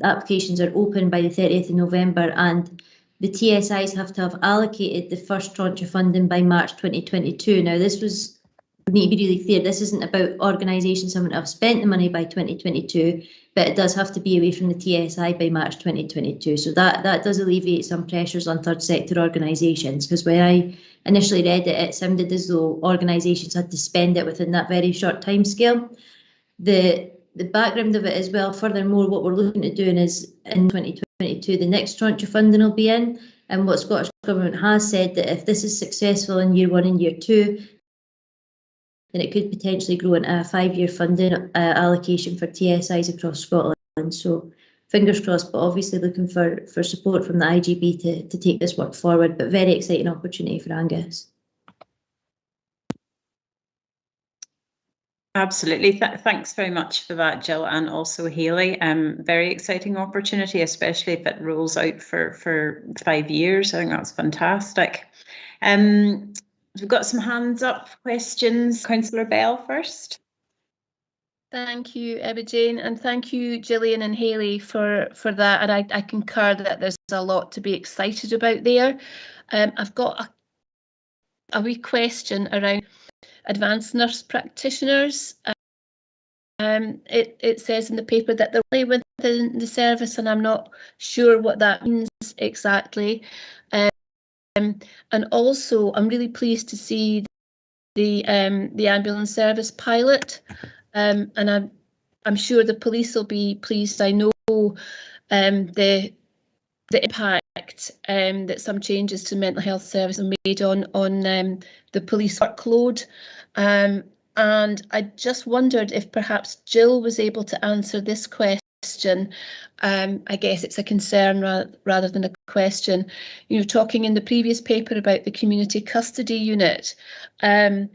applications are open by the 30th of November, and the TSIs have to have allocated the first tranche of funding by March 2022. Now, this was, we need to be really clear, this isn't about organisations having to have spent the money by 2022, but it does have to be away from the TSI by March 2022. So that does alleviate some pressures on third sector organisations, because when I initially read it, it sounded as though organisations had to spend it within that very short time scale. The background of it as well, furthermore, what we're looking at doing is in 2022, the next tranche of funding will be in, and what Scottish Government has said that if this is successful in year 1 and year 2, then it could potentially grow into a 5-year funding allocation for TSIs across Scotland. So fingers crossed, but obviously looking for support from the IGB to take this work forward, but very exciting opportunity for Angus. Absolutely. Thanks very much for that, Jill, and also Hayley. Very exciting opportunity, especially if it rolls out for 5 years. I think that's fantastic. We've got some hands up questions. Councillor Bell first. Thank you, Emma-Jane, and thank you, Gillian and Hayley, for that. And I concur that there's a lot to be excited about there. I've got a wee question around advanced nurse practitioners. It says in the paper that they're only within the service, and I'm not sure what that means exactly. And also, I'm really pleased to see the ambulance service pilot, and I'm sure the police will be pleased. I know the impact that some changes to mental health service have made on the police workload. And I just wondered if perhaps Jill was able to answer this question. I guess it's a concern rather than a question. You know, talking in the previous paper about the community custody unit, I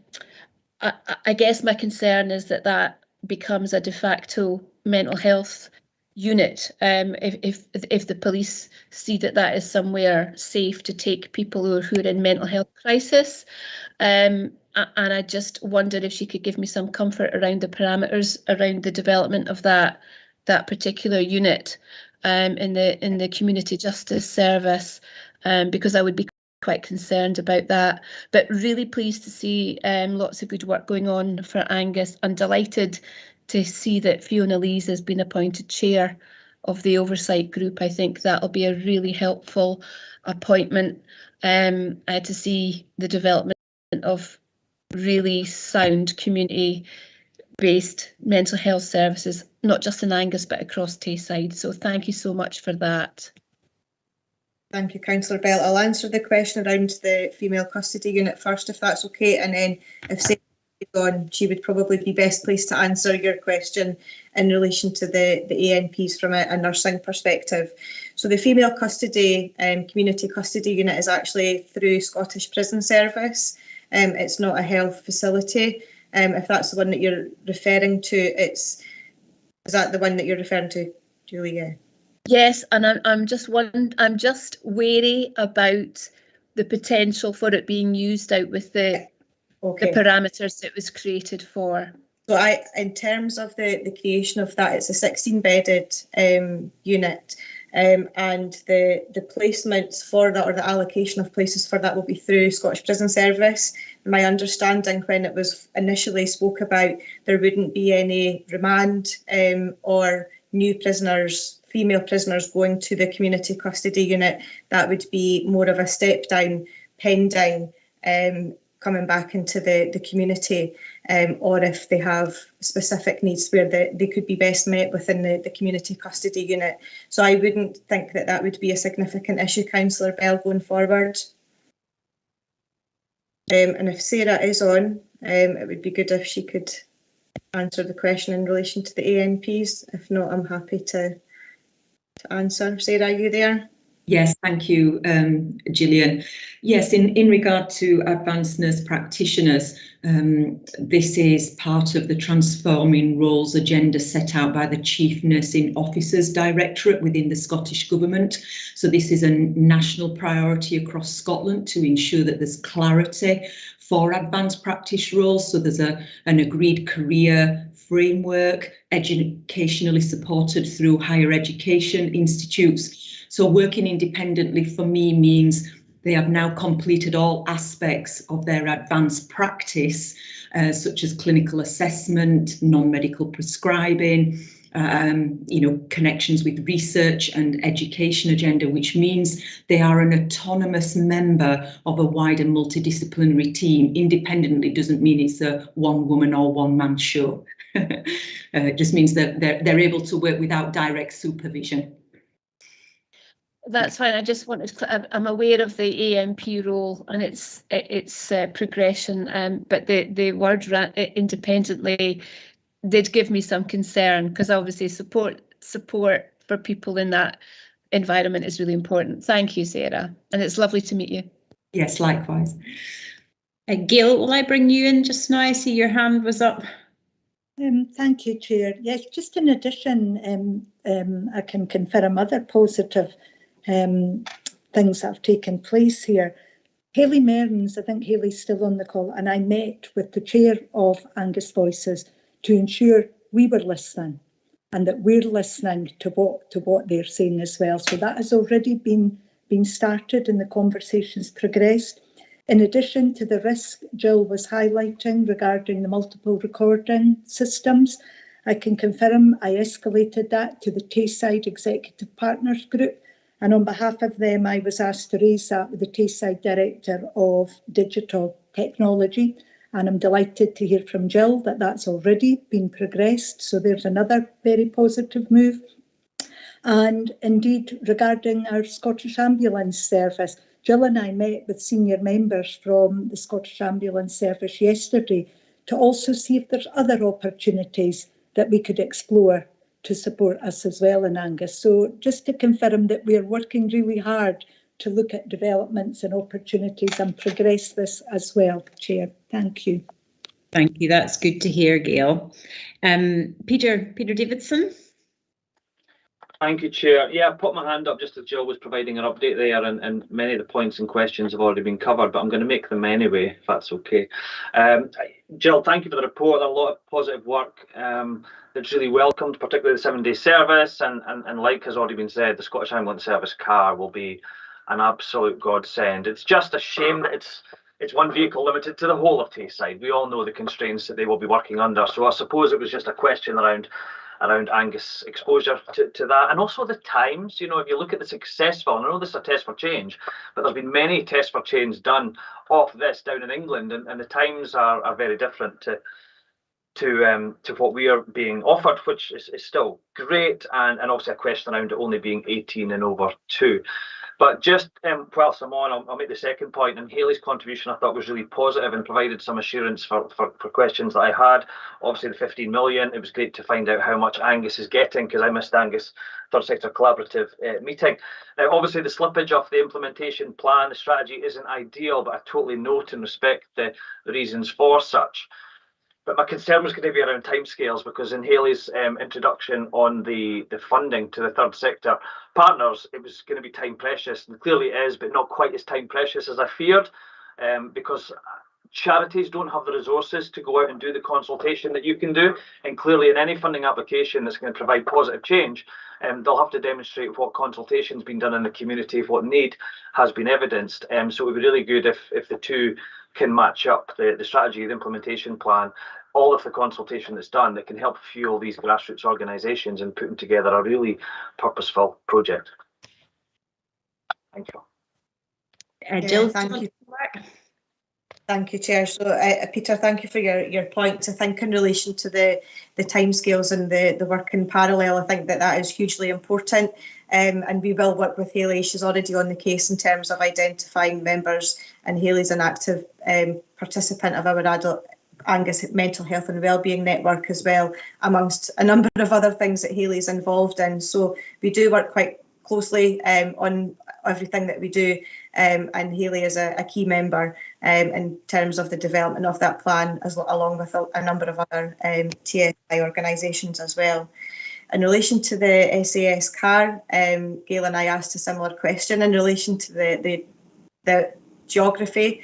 guess my concern is that becomes a de facto mental health unit if the police see that is somewhere safe to take people who are in mental health crisis. And I just wondered if she could give me some comfort around the parameters around the development of that particular unit in the community justice service, because I would be quite concerned about that. But really pleased to see lots of good work going on for Angus, and delighted to see that Fiona Lees has been appointed chair of the oversight group. I think that'll be a really helpful appointment to see the development of really sound community-based mental health services, not just in Angus but across Tayside. So thank you so much for that. Thank you, Councillor Bell. I'll answer the question around the female custody unit first, if that's okay, and then if Sarah is on, she would probably be best placed to answer your question in relation to the ANPs from a nursing perspective. So the female custody community custody unit is actually through Scottish Prison Service. It's not a health facility. If that's the one that you're referring to, is that the one that you're referring to, Julia? Yes, and I'm just wary about the potential for it being used out with the parameters it was created for. So in terms of the creation of that, it's a 16-bedded unit, and the placements for that, or the allocation of places for that, will be through Scottish Prison Service. My understanding when it was initially spoke about, there wouldn't be any remand or new prisoners, female prisoners, going to the community custody unit. That would be more of a step down pending coming back into the community, or if they have specific needs where they could be best met within the community custody unit. So I wouldn't think that would be a significant issue, Councillor Bell, going forward. And if Sarah is on, it would be good if she could answer the question in relation to the ANPs. If not, I'm happy to answer. Sarah, are you there? Yes, thank you, Gillian. Yes, in regard to advanced nurse practitioners, this is part of the transforming roles agenda set out by the Chief Nursing Officers Directorate within the Scottish Government. So this is a national priority across Scotland to ensure that there's clarity for advanced practice roles. So there's an agreed career framework, educationally supported through higher education institutes. So working independently for me means they have now completed all aspects of their advanced practice, such as clinical assessment, non-medical prescribing, connections with research and education agenda, which means they are an autonomous member of a wider multidisciplinary team. Independently doesn't mean it's a one woman or one man show. It just means that they're able to work without direct supervision. That's fine. I just wanted to, I'm aware of the AMP role and its progression, but the word independently did give me some concern, because obviously support for people in that environment is really important. Thank you, Sarah, and it's lovely to meet you. Yes, likewise. Gail, will I bring you in just now? I see your hand was up. Thank you, Chair. Yes, just in addition, I can confirm other positive things that have taken place here. Hayley Mearns, I think Hayley's still on the call, and I met with the chair of Angus Voices to ensure we were listening and that we're listening to what they're saying as well. So that has already been started and the conversations progressed. In addition to the risk Jill was highlighting regarding the multiple recording systems, I can confirm I escalated that to the Tayside Executive Partners Group, and on behalf of them I was asked to raise that with the Tayside Director of Digital Technology, and I'm delighted to hear from Jill that that's already been progressed, so there's another very positive move. And indeed, regarding our Scottish Ambulance Service, Jill and I met with senior members from the Scottish Ambulance Service yesterday to also see if there's other opportunities that we could explore to support us as well in Angus. So just to confirm that we're working really hard to look at developments and opportunities and progress this as well, Chair. Thank you. Thank you. That's good to hear, Gail. Peter Davidson. Thank you, Chair. Yeah, I put my hand up just as Jill was providing an update there, and many of the points and questions have already been covered, but I'm going to make them anyway, if that's okay. Jill, thank you for the report. A lot of positive work that's really welcomed, particularly the 7-day service, and like has already been said, the Scottish Ambulance Service car will be an absolute godsend. It's just a shame that it's one vehicle limited to the whole of Tayside. We all know the constraints that they will be working under, so I suppose it was just a question around Angus exposure to that, and also the times. You know, if you look at the successful, and I know this is a test for change, but there's been many tests for change done off this down in England, and the times are very different to what we are being offered, which is still great, and also a question around it only being 18 and over 2. But just whilst I'm on, I'll make the second point. And Hayley's contribution I thought was really positive and provided some assurance for questions that I had. Obviously the 15 million, it was great to find out how much Angus is getting, because I missed Angus Third Sector Collaborative meeting. Now obviously the slippage of the implementation plan, the strategy isn't ideal, but I totally note and respect the reasons for such. But my concern was going to be around timescales, because in Hayley's introduction on the funding to the third sector partners, it was going to be time precious, and clearly it is, but not quite as time precious as I feared, because charities don't have the resources to go out and do the consultation that you can do, and clearly in any funding application that's going to provide positive change, they'll have to demonstrate what consultation's been done in the community, what need has been evidenced. So it would be really good if the two can match up, the strategy, the implementation plan, all of the consultation that's done that can help fuel these grassroots organisations and putting together a really purposeful project. Thank you. Jill, thank you. Thank you, Chair. So, Peter, thank you for your points. I think in relation to the timescales and the work in parallel, I think that is hugely important. And we will work with Hayley. She's already on the case in terms of identifying members, and Hayley's an active participant of our adult Angus Mental Health and Wellbeing Network as well, amongst a number of other things that Hayley's involved in. So we do work quite closely on everything that we do, and Hayley is a key member in terms of the development of that plan, along with a number of other TSI organisations as well. In relation to the SAS car, Gail and I asked a similar question in relation to the geography,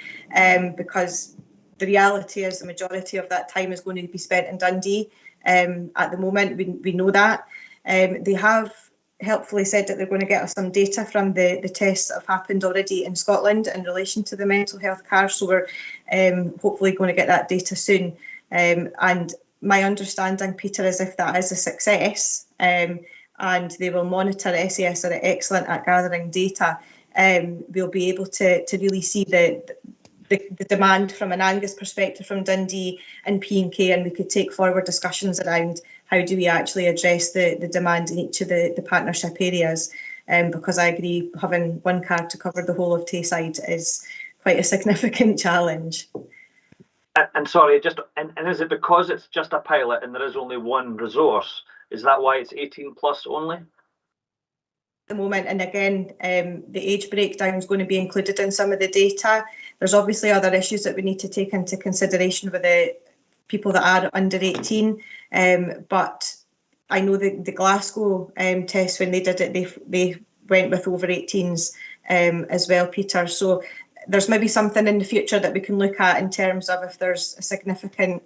because the reality is the majority of that time is going to be spent in Dundee, at the moment. We know that. They have helpfully said that they're going to get us some data from the tests that have happened already in Scotland in relation to the mental health car. So we're hopefully going to get that data soon. And my understanding, Peter, is if that is a success and they will monitor, SAS are excellent at gathering data, we'll be able to really see the demand from an Angus perspective from Dundee and P&K, and we could take forward discussions around how do we actually address the demand in each of the partnership areas, because I agree having one car to cover the whole of Tayside is quite a significant challenge. And sorry, and is it because it's just a pilot and there is only one resource? Is that why it's 18 plus only? The moment, and again, the age breakdown is going to be included in some of the data. There's obviously other issues that we need to take into consideration with the people that are under 18, but I know the Glasgow test, when they did it, they went with over 18s as well, Peter. So there's maybe something in the future that we can look at in terms of if there's a significant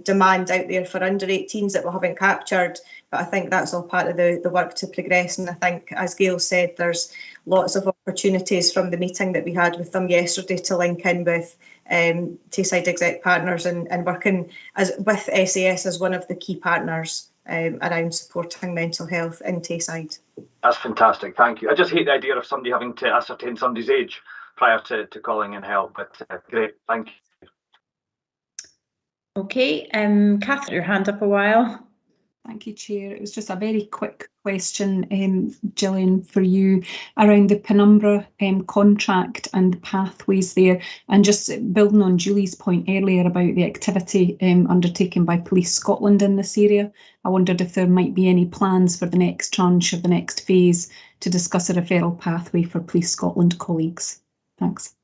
demand out there for under 18s that we haven't captured, but I think that's all part of the work to progress. And I think, as Gail said, there's lots of opportunities from the meeting that we had with them yesterday to link in with Tayside Exec Partners and working with SAS as one of the key partners around supporting mental health in Tayside. That's fantastic, thank you. I just hate the idea of somebody having to ascertain somebody's age prior to calling in help, but great, thank you. Okay, Catherine, your hand up a while. Thank you, Chair. It was just a very quick question, Gillian, for you around the Penumbra contract and the pathways there, and just building on Julie's point earlier about the activity undertaken by Police Scotland in this area. I wondered if there might be any plans for the next tranche of the next phase to discuss a referral pathway for Police Scotland colleagues. Thanks.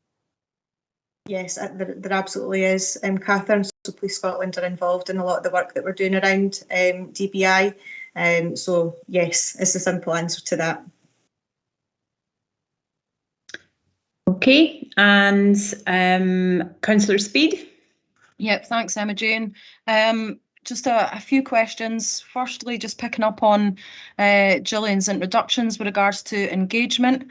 Yes, there absolutely is, Catherine. So Police Scotland are involved in a lot of the work that we're doing around DBI. So yes, is the simple answer to that. Okay, and Councillor Speed. Yep, thanks, Emma Jane. Just a few questions. Firstly, just picking up on Gillian's introductions with regards to engagement.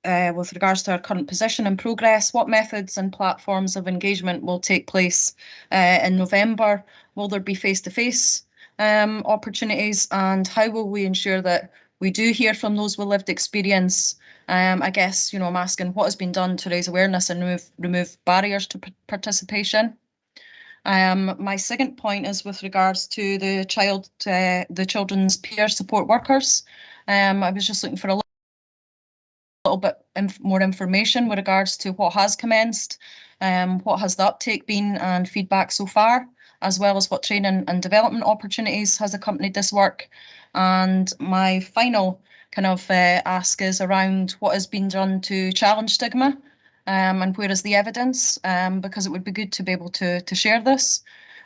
With regards to our current position and progress, what methods and platforms of engagement will take place in November? Will there be face-to-face opportunities, and how will we ensure that we do hear from those with lived experience? I guess, I'm asking what has been done to raise awareness and remove barriers to participation. My second point is with regards to the children's peer support workers. I was just looking for a little bit more information with regards to what has commenced, what has the uptake been and feedback so far, as well as what training and development opportunities has accompanied this work. And my final kind of ask is around what has been done to challenge stigma, and where is the evidence, because it would be good to be able to share this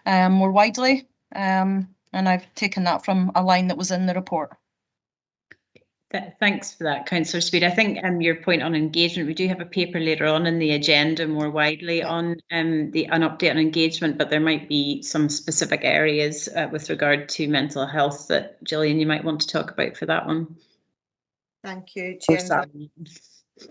more widely. And I've taken that from a line that was in the report. Thanks for that, Councillor Speed. I think your point on engagement, we do have a paper later on in the agenda more widely on an update on engagement, but there might be some specific areas with regard to mental health that, Gillian, you might want to talk about for that one. Thank you, Chair.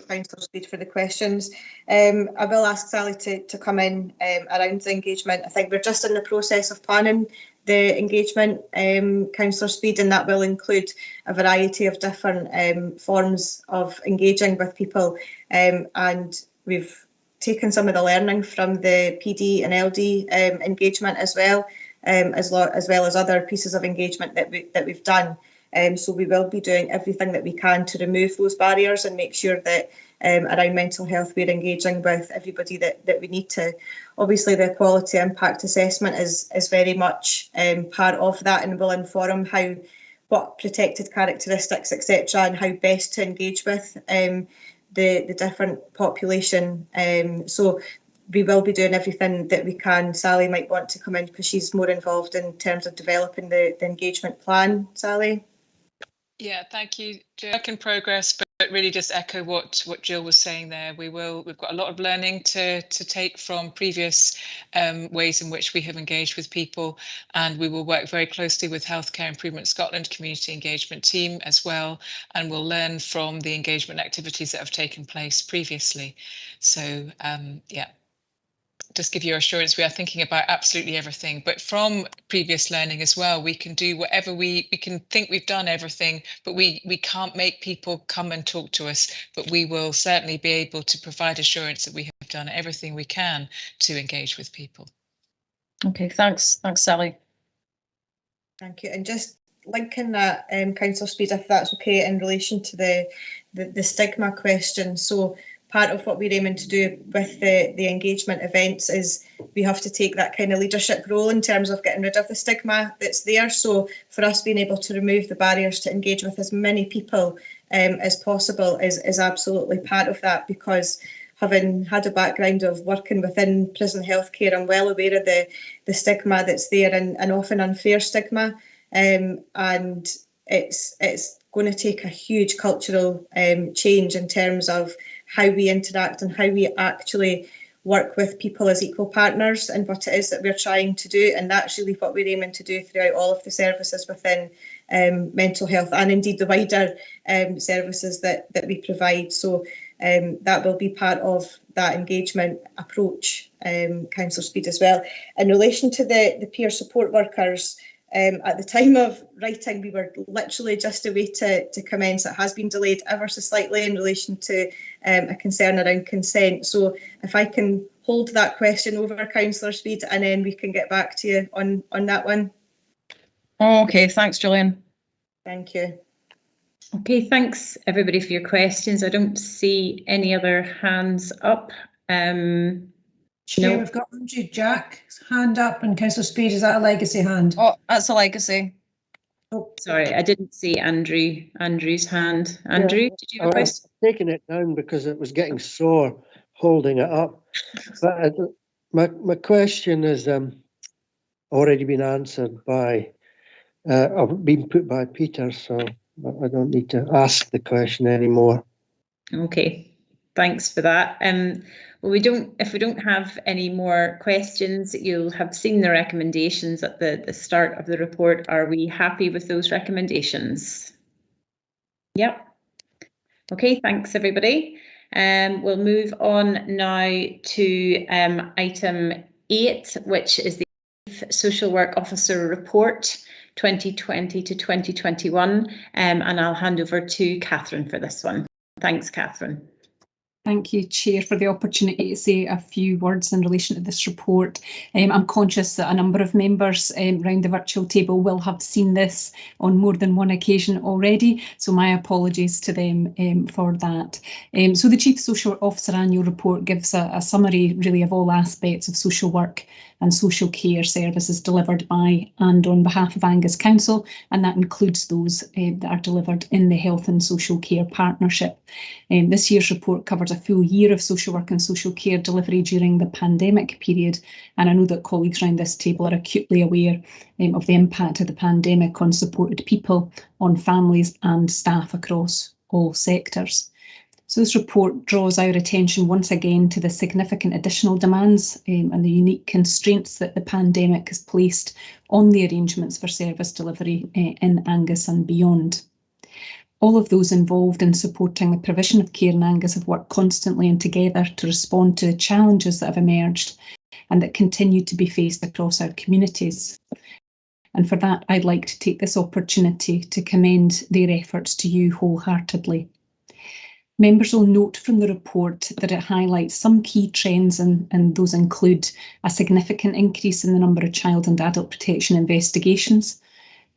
Councillor Speed, for the questions. I will ask Sally to come in around the engagement. I think we're just in the process of planning the engagement, Councillor Speed, and that will include a variety of different forms of engaging with people. And we've taken some of the learning from the PD and LD engagement as well as other pieces of engagement that we've done. So we will be doing everything that we can to remove those barriers and make sure that around mental health we're engaging with everybody that we need to. Obviously, the quality impact assessment is very much part of that and will inform what protected characteristics, etc., and how best to engage with the different population. So we will be doing everything that we can. Sally might want to come in because she's more involved in terms of developing the engagement plan. Sally? Yeah, thank you, Jill. Work in progress, but really just echo what Jill was saying there. We've got a lot of learning to take from previous ways in which we have engaged with people, and we will work very closely with Healthcare Improvement Scotland community engagement team as well, and we'll learn from the engagement activities that have taken place previously. So yeah, just give you assurance we are thinking about absolutely everything, but from previous learning as well, we can do whatever we can think we've done everything, but we can't make people come and talk to us, but we will certainly be able to provide assurance that we have done everything we can to engage with people. Okay, thanks, Sally. Thank you. And just linking that, Councillor Speed, if that's okay, in relation to the stigma question. So part of what we're aiming to do with the engagement events is we have to take that kind of leadership role in terms of getting rid of the stigma that's there. So for us being able to remove the barriers to engage with as many people as possible is absolutely part of that, because having had a background of working within prison healthcare, I'm well aware of the stigma that's there, and often unfair stigma. And it's going to take a huge cultural change in terms of how we interact and how we actually work with people as equal partners and what it is that we're trying to do. And that's really what we're aiming to do throughout all of the services within mental health, and indeed the wider services that we provide. So that will be part of that engagement approach, Councillor Speed, as well. In relation to the peer support workers, at the time of writing, we were literally just away to commence. It has been delayed ever so slightly in relation to a concern around consent. So if I can hold that question over, Councillor Speed, and then we can get back to you on that one. Okay, thanks, Gillian. Thank you. Okay, thanks everybody for your questions. I don't see any other hands up. Chair, No. we've got Andrew Jack's hand up, and Councillor Speed, is that a legacy hand? Oh, that's a legacy. Oh, sorry, I didn't see Andrew's hand. Andrew, Yeah, did you have a question? I've taken it down because it was getting sore holding it up. But my question is already been answered by, been put by Peter, so I don't need to ask the question anymore. Okay, thanks for that. Well, if we don't have any more questions, you'll have seen the recommendations at the start of the report. Are we happy with those recommendations? Yep. Okay, thanks everybody. We'll move on now to item 8, which is the Social Work Officer Report 2020 to 2021, and I'll hand over to Catherine for this one. Thanks, Catherine. Thank you, Chair, for the opportunity to say a few words in relation to this report. I'm conscious that a number of members around the virtual table will have seen this on more than one occasion already, so my apologies to them for that. So the Chief Social Officer Annual Report gives a summary really of all aspects of social work and social care services delivered by and on behalf of Angus Council, and that includes those that are delivered in the Health and Social Care Partnership. This year's report covers a full year of social work and social care delivery during the pandemic period, and I know that colleagues around this table are acutely aware of the impact of the pandemic on supported people, on families and staff across all sectors. So this report draws our attention once again to the significant additional demands and the unique constraints that the pandemic has placed on the arrangements for service delivery in Angus and beyond. All of those involved in supporting the provision of care in Angus have worked constantly and together to respond to the challenges that have emerged and that continue to be faced across our communities. And for that, I'd like to take this opportunity to commend their efforts to you wholeheartedly. Members will note from the report that it highlights some key trends, and those include a significant increase in the number of child and adult protection investigations,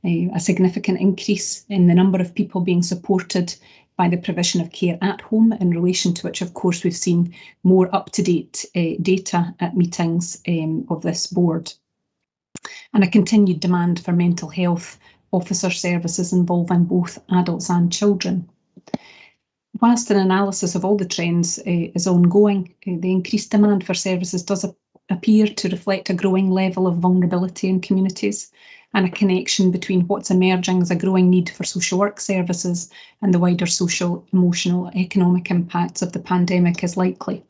a significant increase in the number of people being supported by the provision of care at home, in relation to which, of course, we've seen more up-to-date data at meetings of this board, and a continued demand for mental health officer services involving both adults and children. Whilst an analysis of all the trends is ongoing, the increased demand for services does appear to reflect a growing level of vulnerability in communities, and a connection between what's emerging as a growing need for social work services and the wider social, emotional, economic impacts of the pandemic is likely.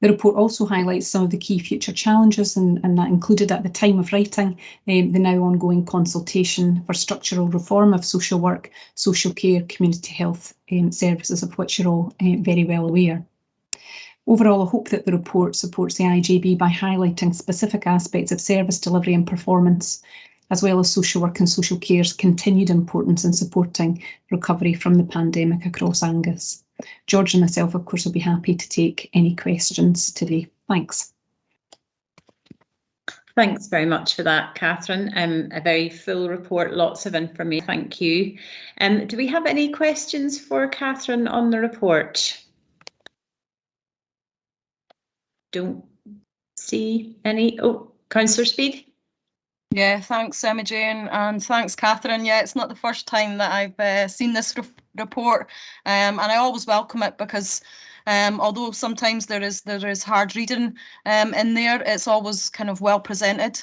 The report also highlights some of the key future challenges, and that included at the time of writing the now ongoing consultation for structural reform of social work, social care, community health services, of which you're all very well aware. Overall, I hope that the report supports the IJB by highlighting specific aspects of service delivery and performance, as well as social work and social care's continued importance in supporting recovery from the pandemic across Angus. George and myself, of course, will be happy to take any questions today. Thanks. Thanks very much for that, Catherine. A very full report, lots of information. Thank you. Do we have any questions for Catherine on the report? Don't see any. Oh, Councillor Speed. Yeah, thanks, Emma-Jane, and thanks, Catherine. Yeah, it's not the first time that I've seen this report, and I always welcome it because although sometimes there is hard reading in there, it's always kind of well presented,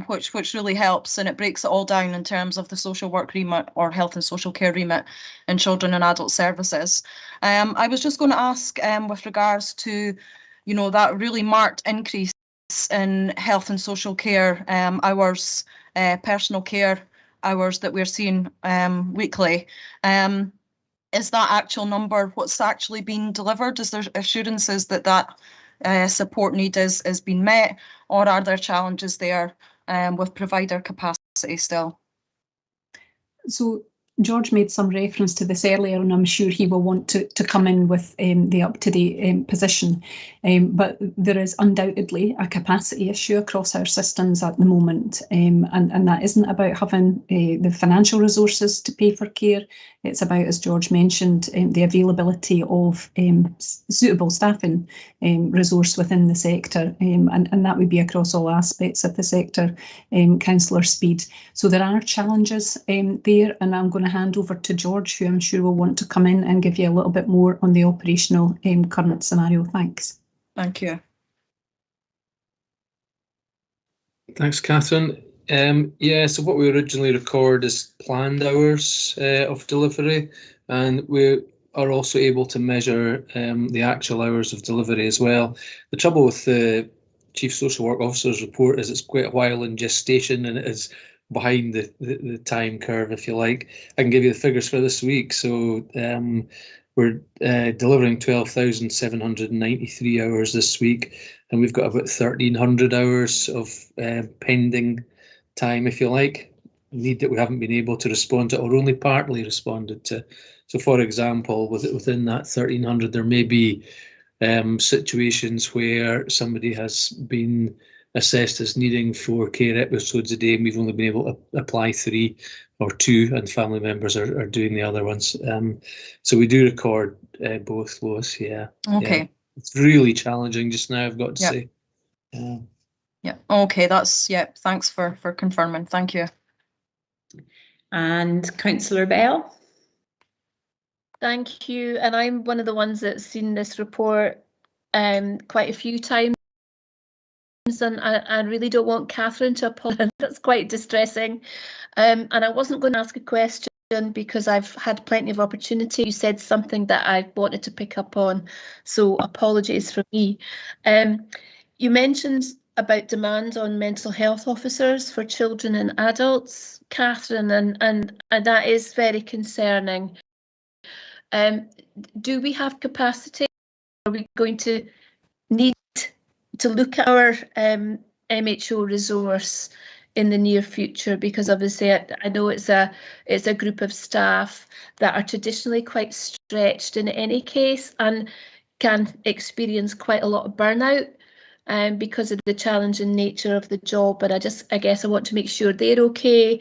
which really helps, and it breaks it all down in terms of the social work remit or health and social care remit in children and adult services. I was just going to ask with regards to, you know, that really marked increase in health and social care hours, personal care hours that we're seeing weekly. Is that actual number what's actually being delivered? Is there assurances that that support need is being met, or are there challenges there with provider capacity still? So George made some reference to this earlier, and I'm sure he will want to come in with the up-to-date position. But there is undoubtedly a capacity issue across our systems at the moment, and that isn't about having the financial resources to pay for care. It's about, as George mentioned, the availability of suitable staffing resource within the sector, and that would be across all aspects of the sector, Councillor Speed. So there are challenges there, and I'm going to hand over to George, who I'm sure will want to come in and give you a little bit more on the operational current scenario. Thanks. Thank you. Thanks, Catherine. Yeah, so what we originally record is planned hours of delivery, and we are also able to measure the actual hours of delivery as well. The trouble with the Chief Social Work Officer's report is it's quite a while in gestation, and it is behind the time curve, if you like. I can give you the figures for this week. So we're delivering 12,793 hours this week, and we've got about 1,300 hours of pending time, if you like, need that we haven't been able to respond to or only partly responded to. So, for example, within that 1,300, there may be situations where somebody has been assessed as needing 4 care episodes a day, and we've only been able to apply 3 or 2, and family members are doing the other ones. So we do record both, Lois. Yeah. Okay. Yeah. It's really challenging just now, I've got to Yep. say. Yeah. Okay. That's Thanks for confirming. Thank you. And Councillor Bell. Thank you. And I'm one of the ones that's seen this report quite a few times. And I really don't want Catherine to apologise. That's quite distressing. And I wasn't going to ask a question because I've had plenty of opportunity. You said something that I wanted to pick up on, so apologies for me. You mentioned about demand on mental health officers for children and adults, Catherine, and that is very concerning. Do we have capacity? Are we going to need to look at our MHO resource in the near future? Because obviously I know it's a group of staff that are traditionally quite stretched in any case and can experience quite a lot of burnout because of the challenging nature of the job. But I guess I want to make sure they're okay,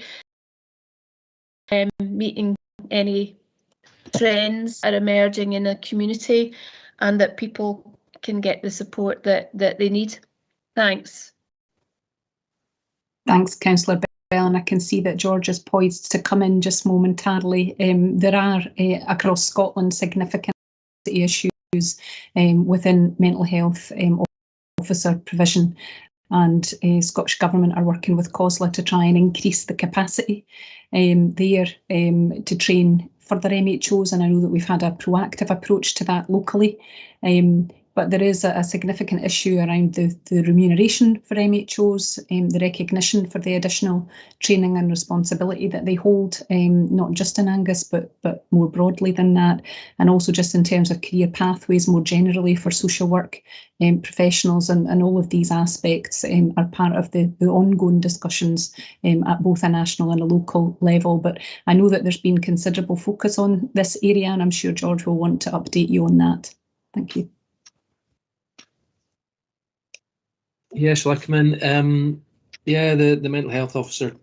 meeting any trends are emerging in a community, and that people can get the support that they need. Thanks. Thanks, Councillor Bell, and I can see that George is poised to come in just momentarily. There are across Scotland significant issues within mental health officer provision, and Scottish Government are working with COSLA to try and increase the capacity there to train further MHOs, and I know that we've had a proactive approach to that locally. But there is a significant issue around the remuneration for MHOs, the recognition for the additional training and responsibility that they hold, not just in Angus, but more broadly than that, and also just in terms of career pathways more generally for social work professionals, and all of these aspects are part of the ongoing discussions at both a national and a local level. But I know that there's been considerable focus on this area, and I'm sure George will want to update you on that. Thank you. Yeah, shall I come in? Yeah, the mental health officer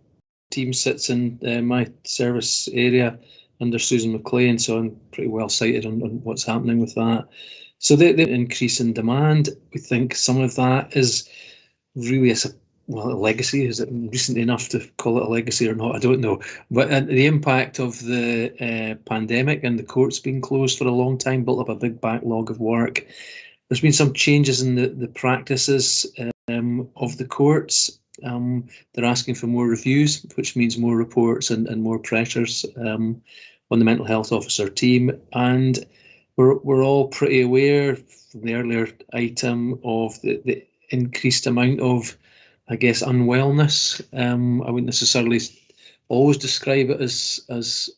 team sits in my service area under Susan McLean, so I'm pretty well sighted on what's happening with that. So the increase in demand, we think some of that is really a legacy. Is it recent enough to call it a legacy or not? I don't know. But the impact of the pandemic and the courts being closed for a long time built up a big backlog of work. There's been some changes in the practices of the courts. They're asking for more reviews, which means more reports and more pressures on the mental health officer team. And we're all pretty aware from the earlier item of the increased amount of, I guess, unwellness. I wouldn't necessarily always describe it as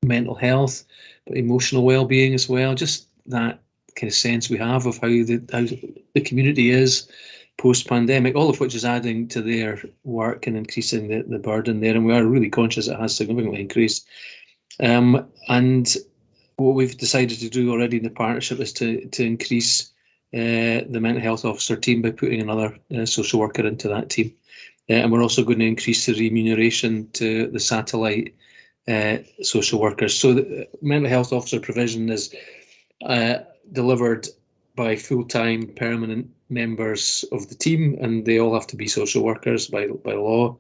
mental health, but emotional well-being as well. Just that kind of sense we have of how the community is post-pandemic, all of which is adding to their work and increasing the burden there, and we are really conscious it has significantly increased. And what we've decided to do already in the partnership is to increase the mental health officer team by putting another social worker into that team. And we're also going to increase the remuneration to the satellite social workers. So the mental health officer provision is delivered by full-time permanent members of the team, and they all have to be social workers by law,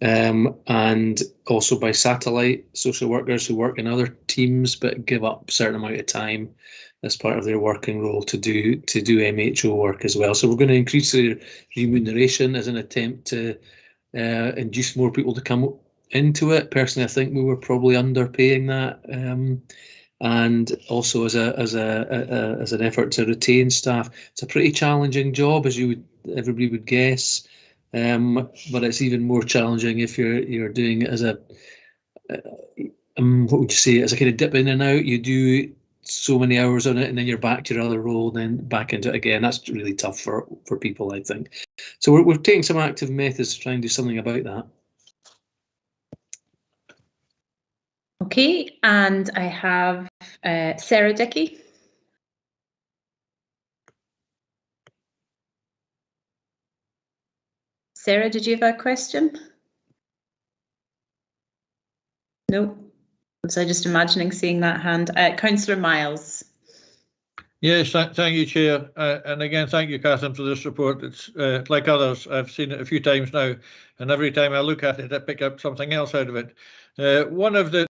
and also by satellite social workers who work in other teams but give up a certain amount of time as part of their working role to do MHO work as well. So we're going to increase the remuneration as an attempt to induce more people to come into it. Personally, I think we were probably underpaying that. And also as an effort to retain staff. It's a pretty challenging job, as everybody would guess, but it's even more challenging if you're doing it as a what would you say, as a kind of dip in and out. You do so many hours on it, and then you're back to your other role, then back into it again. That's really tough for people, I think. So we're taking some active methods to try and do something about that. Okay, and I have Sarah Dickey. Sarah, did you have a question? No. Was I just imagining seeing that hand? Councillor Miles. Yes, thank you, Chair. And again, thank you, Catherine, for this report. It's like others, I've seen it a few times now, and every time I look at it, I pick up something else out of it. One of the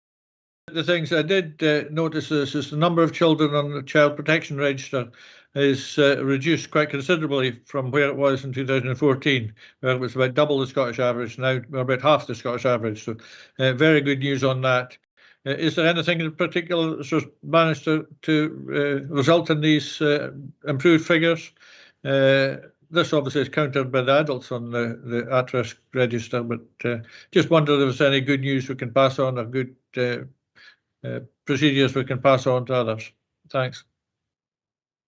things I did notice is the number of children on the Child Protection Register is reduced quite considerably from where it was in 2014, where it was about double the Scottish average. Now we're about half the Scottish average, so very good news on that. Is there anything in particular that's managed to result in these improved figures? This obviously is countered by the adults on the at-risk register, but just wonder if there's any good news we can pass on, or good procedures we can pass on to others. Thanks.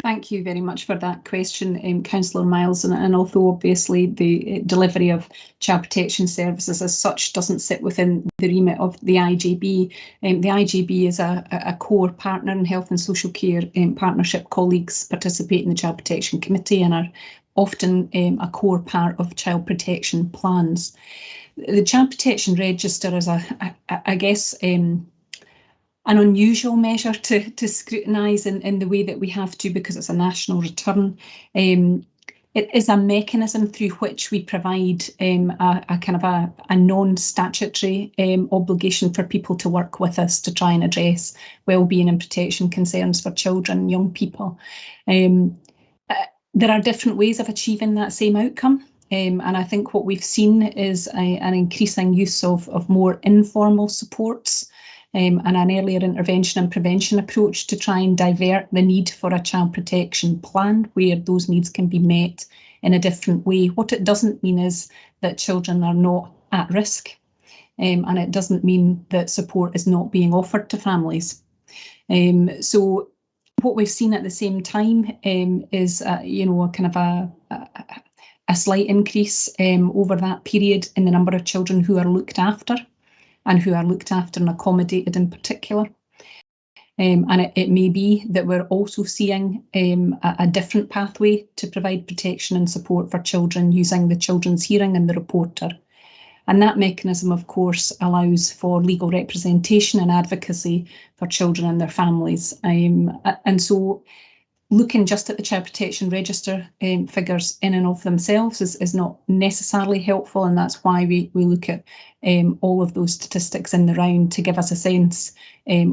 Thank you very much for that question, Councillor Miles. And although obviously the delivery of child protection services as such doesn't sit within the remit of the IGB, the IGB is a core partner in health and social care partnership. Colleagues participate in the Child Protection Committee and are often a core part of child protection plans. The Child Protection Register is, I guess, an unusual measure to scrutinise in the way that we have to, because it's a national return. It is a mechanism through which we provide a kind of a non-statutory obligation for people to work with us to try and address wellbeing and protection concerns for children and young people. there are different ways of achieving that same outcome. And I think what we've seen is an increasing use of more informal supports and an earlier intervention and prevention approach to try and divert the need for a child protection plan where those needs can be met in a different way. What it doesn't mean is that children are not at risk, and it doesn't mean that support is not being offered to families. So what we've seen at the same time is, you know, a kind of a slight increase over that period in the number of children who are looked after and who are looked after and accommodated in particular. And it may be that we're also seeing a different pathway to provide protection and support for children using the Children's Hearing and the Reporter. And that mechanism, of course, allows for legal representation and advocacy for children and their families. And so looking just at the Child Protection Register figures in and of themselves is not necessarily helpful, and that's why we look at all of those statistics in the round to give us a sense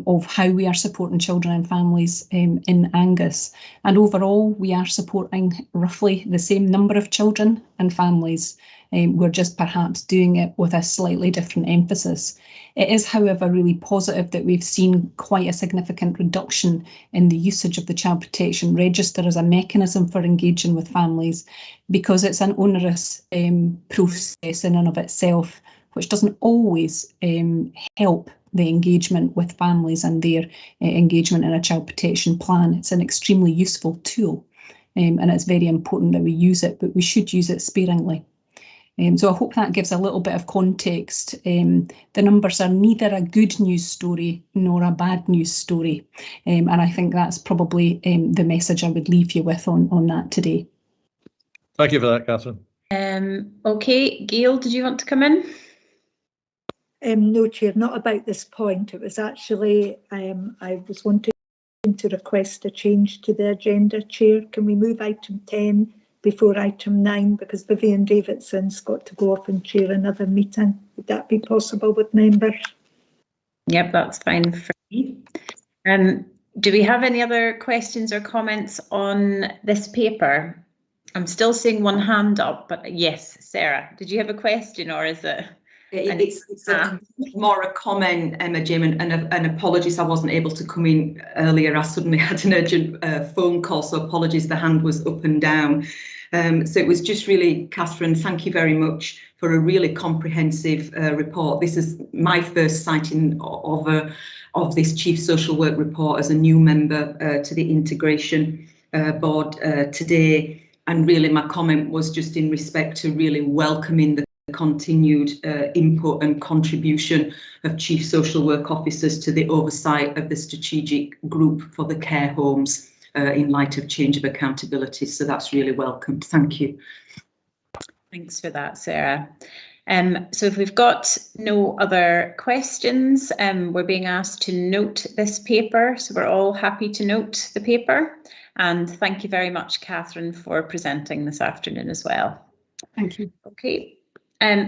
of how we are supporting children and families in Angus. And overall, we are supporting roughly the same number of children and families. We're just perhaps doing it with a slightly different emphasis. It is, however, really positive that we've seen quite a significant reduction in the usage of the Child Protection Register as a mechanism for engaging with families, because it's an onerous process in and of itself, which doesn't always help the engagement with families and their engagement in a child protection plan. It's an extremely useful tool, and it's very important that we use it, but we should use it sparingly. So I hope that gives a little bit of context. The numbers are neither a good news story nor a bad news story. And I think that's probably the message I would leave you with on that today. Thank you for that, Catherine. Okay, Gail, did you want to come in? No, Chair, not about this point. It was actually, I was wanting to request a change to the agenda, Chair. Can we move item 10 before item 9, because Vivian Davidson's got to go off and chair another meeting? Would that be possible with members? Yep, that's fine for me. Do we have any other questions or comments on this paper? I'm still seeing one hand up, but yes, Sarah, did you have a question, or is it? It's more a comment, Emma, Jim, and apologies I wasn't able to come in earlier. I suddenly had an urgent phone call, so apologies, the hand was up and down. So it was just really, Catherine, thank you very much for a really comprehensive report. This is my first sighting of this Chief Social Work report as a new member to the Integration Board today. And really my comment was just in respect to really welcoming the continued input and contribution of Chief Social Work Officers to the oversight of the strategic group for the care homes in light of change of accountability. So that's really welcomed. Thank you. Thanks for that, Sarah. So if we've got no other questions, we're being asked to note this paper. So we're all happy to note the paper. And thank you very much, Catherine, for presenting this afternoon as well. Thank you. Okay.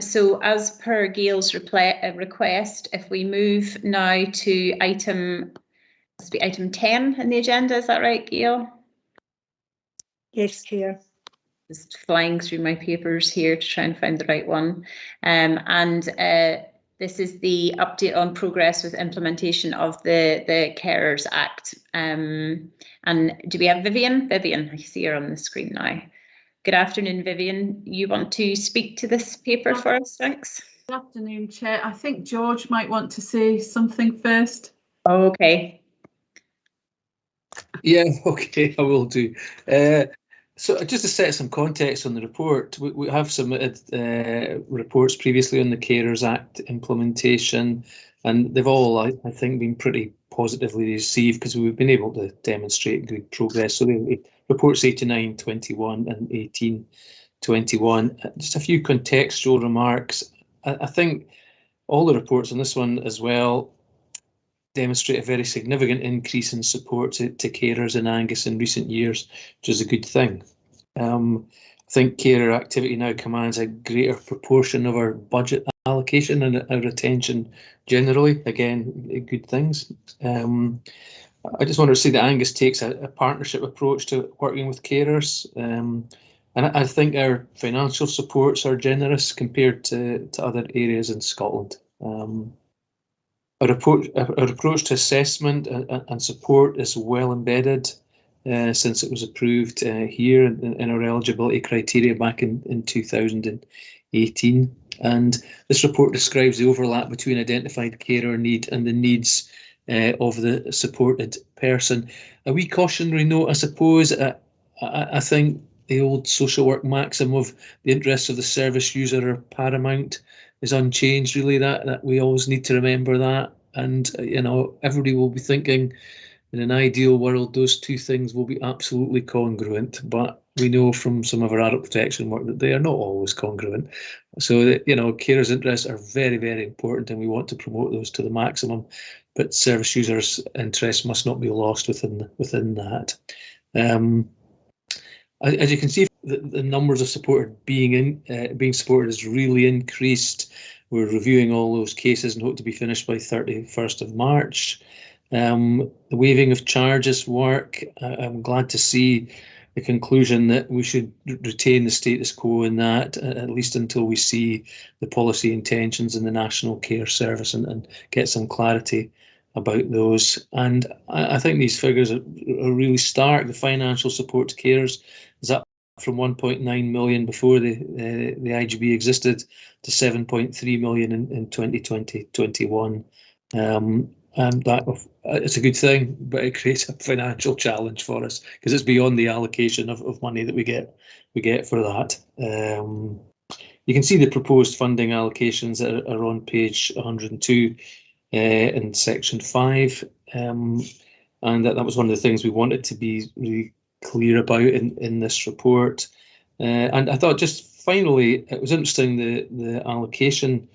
So as per Gail's request, if we move now to item 10 in the agenda, is that right, Gail? Yes, Chair. Just flying through my papers here to try and find the right one. This is the update on progress with implementation of the Carers Act. And do we have Vivian? Vivian, I see her on the screen now. Good afternoon, Vivian. You want to speak to this paper for us? Thanks. Good afternoon, Chair. I think George might want to say something first. Oh, okay. Yeah, okay, I will do. So just to set some context on the report, we have submitted reports previously on the Carers Act implementation, and they've all, I think, been pretty positively received because we've been able to demonstrate good progress. So the reports 89/21 and 18/21. Just a few contextual remarks. I think all the reports on this one as well demonstrate a very significant increase in support to carers in Angus in recent years, which is a good thing. I think carer activity now commands a greater proportion of our budget allocation and our attention generally. Again, good things. I just wanted to say that Angus takes a partnership approach to working with carers, and I think our financial supports are generous compared to other areas in Scotland. Our approach to assessment and support is well embedded since it was approved here in our eligibility criteria back in 2018. And this report describes the overlap between identified carer need and the needs of the supported person. A wee cautionary note, I suppose. I think the old social work maxim of the interests of the service user are paramount is unchanged, really. That we always need to remember that. And, you know, everybody will be thinking in an ideal world, those two things will be absolutely congruent. But we know from some of our adult protection work that they are not always congruent. So, that, you know, carers' interests are very, very important, and we want to promote those to the maximum. But service users' interests must not be lost within that. As you can see, the numbers of supported being supported has really increased. We're reviewing all those cases and hope to be finished by 31st of March. The waiving of charges work. I'm glad to see the conclusion that we should retain the status quo in that, at least until we see the policy intentions in the National Care Service and get some clarity about those. And I think these figures are really stark. The financial support to carers is up from 1.9 million before the IGB existed to 7.3 million in 2020-21. And that it's a good thing, but it creates a financial challenge for us because it's beyond the allocation of money that we get for that. You can see the proposed funding allocations are on page 102 in section 5, and that was one of the things we wanted to be really clear about in this report. And I thought just finally it was interesting the allocation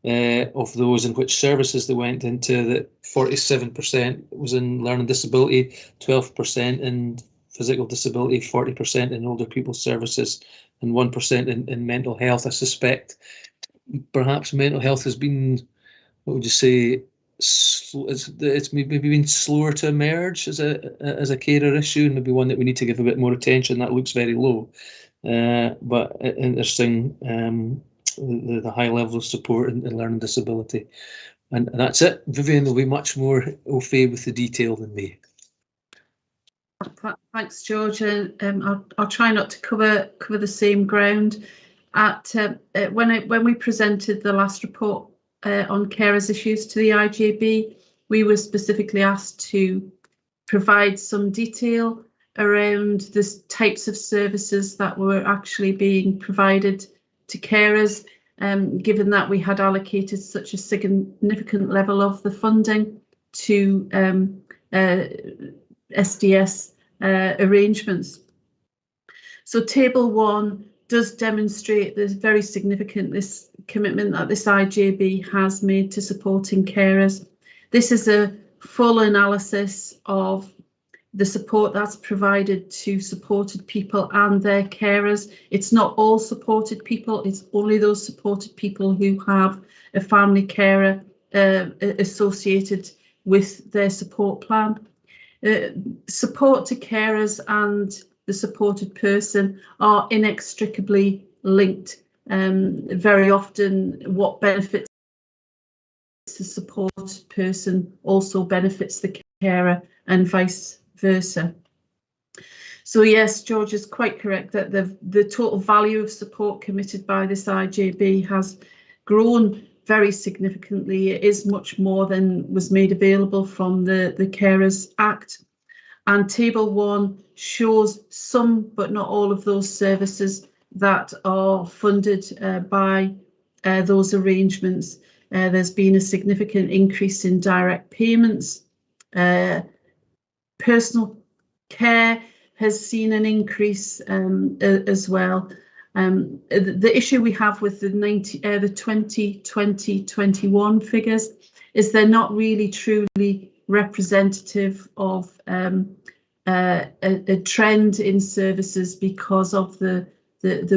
of those in which services they went into, that 47% was in learning disability, 12% in physical disability, 40% in older people's services, and 1% in mental health. I suspect perhaps mental health has been, what would you say, it's maybe been slower to emerge as a carer issue, and maybe one that we need to give a bit more attention. That looks very low, but interesting. The high level of support in learning disability, and that's it. Vivian will be much more au fait with the detail than me. Thanks, George. I'll try not to cover the same ground. When we presented the last report on carers issues to the IJB, we were specifically asked to provide some detail around the types of services that were actually being provided to carers, given that we had allocated such a significant level of the funding to SDS arrangements. So table 1 does demonstrate there's very significant this commitment that this IJB has made to supporting carers. This is a full analysis of the support that's provided to supported people and their carers. It's not all supported people, it's only those supported people who have a family carer associated with their support plan. Support to carers and the supported person are inextricably linked. Very often what benefits the supported person also benefits the carer and vice versa. So yes, George is quite correct that the total value of support committed by this IJB has grown very significantly. It is much more than was made available from the Carers Act. And table 1 shows some but not all of those services that are funded by those arrangements. There's been a significant increase in direct payments. Personal care has seen an increase as well. The issue we have with the 2020-21 figures is they're not really truly representative of a trend in services because of the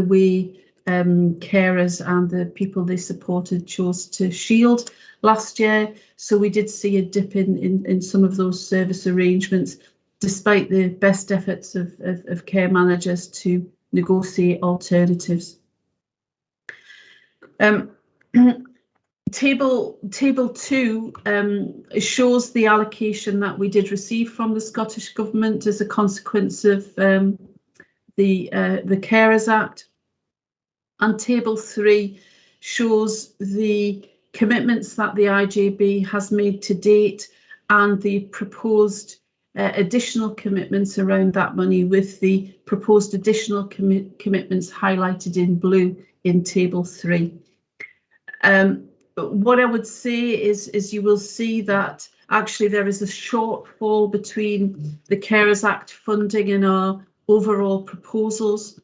way carers and the people they supported chose to shield last year. So we did see a dip in some of those service arrangements, despite the best efforts of care managers to negotiate alternatives. Table 2 shows the allocation that we did receive from the Scottish Government as a consequence of the Carers Act. And Table 3 shows the commitments that the IJB has made to date and the proposed additional commitments around that money, with the proposed additional commitments highlighted in blue in Table 3. What I would say is you will see that actually there is a shortfall between the Carers Act funding and our overall proposals.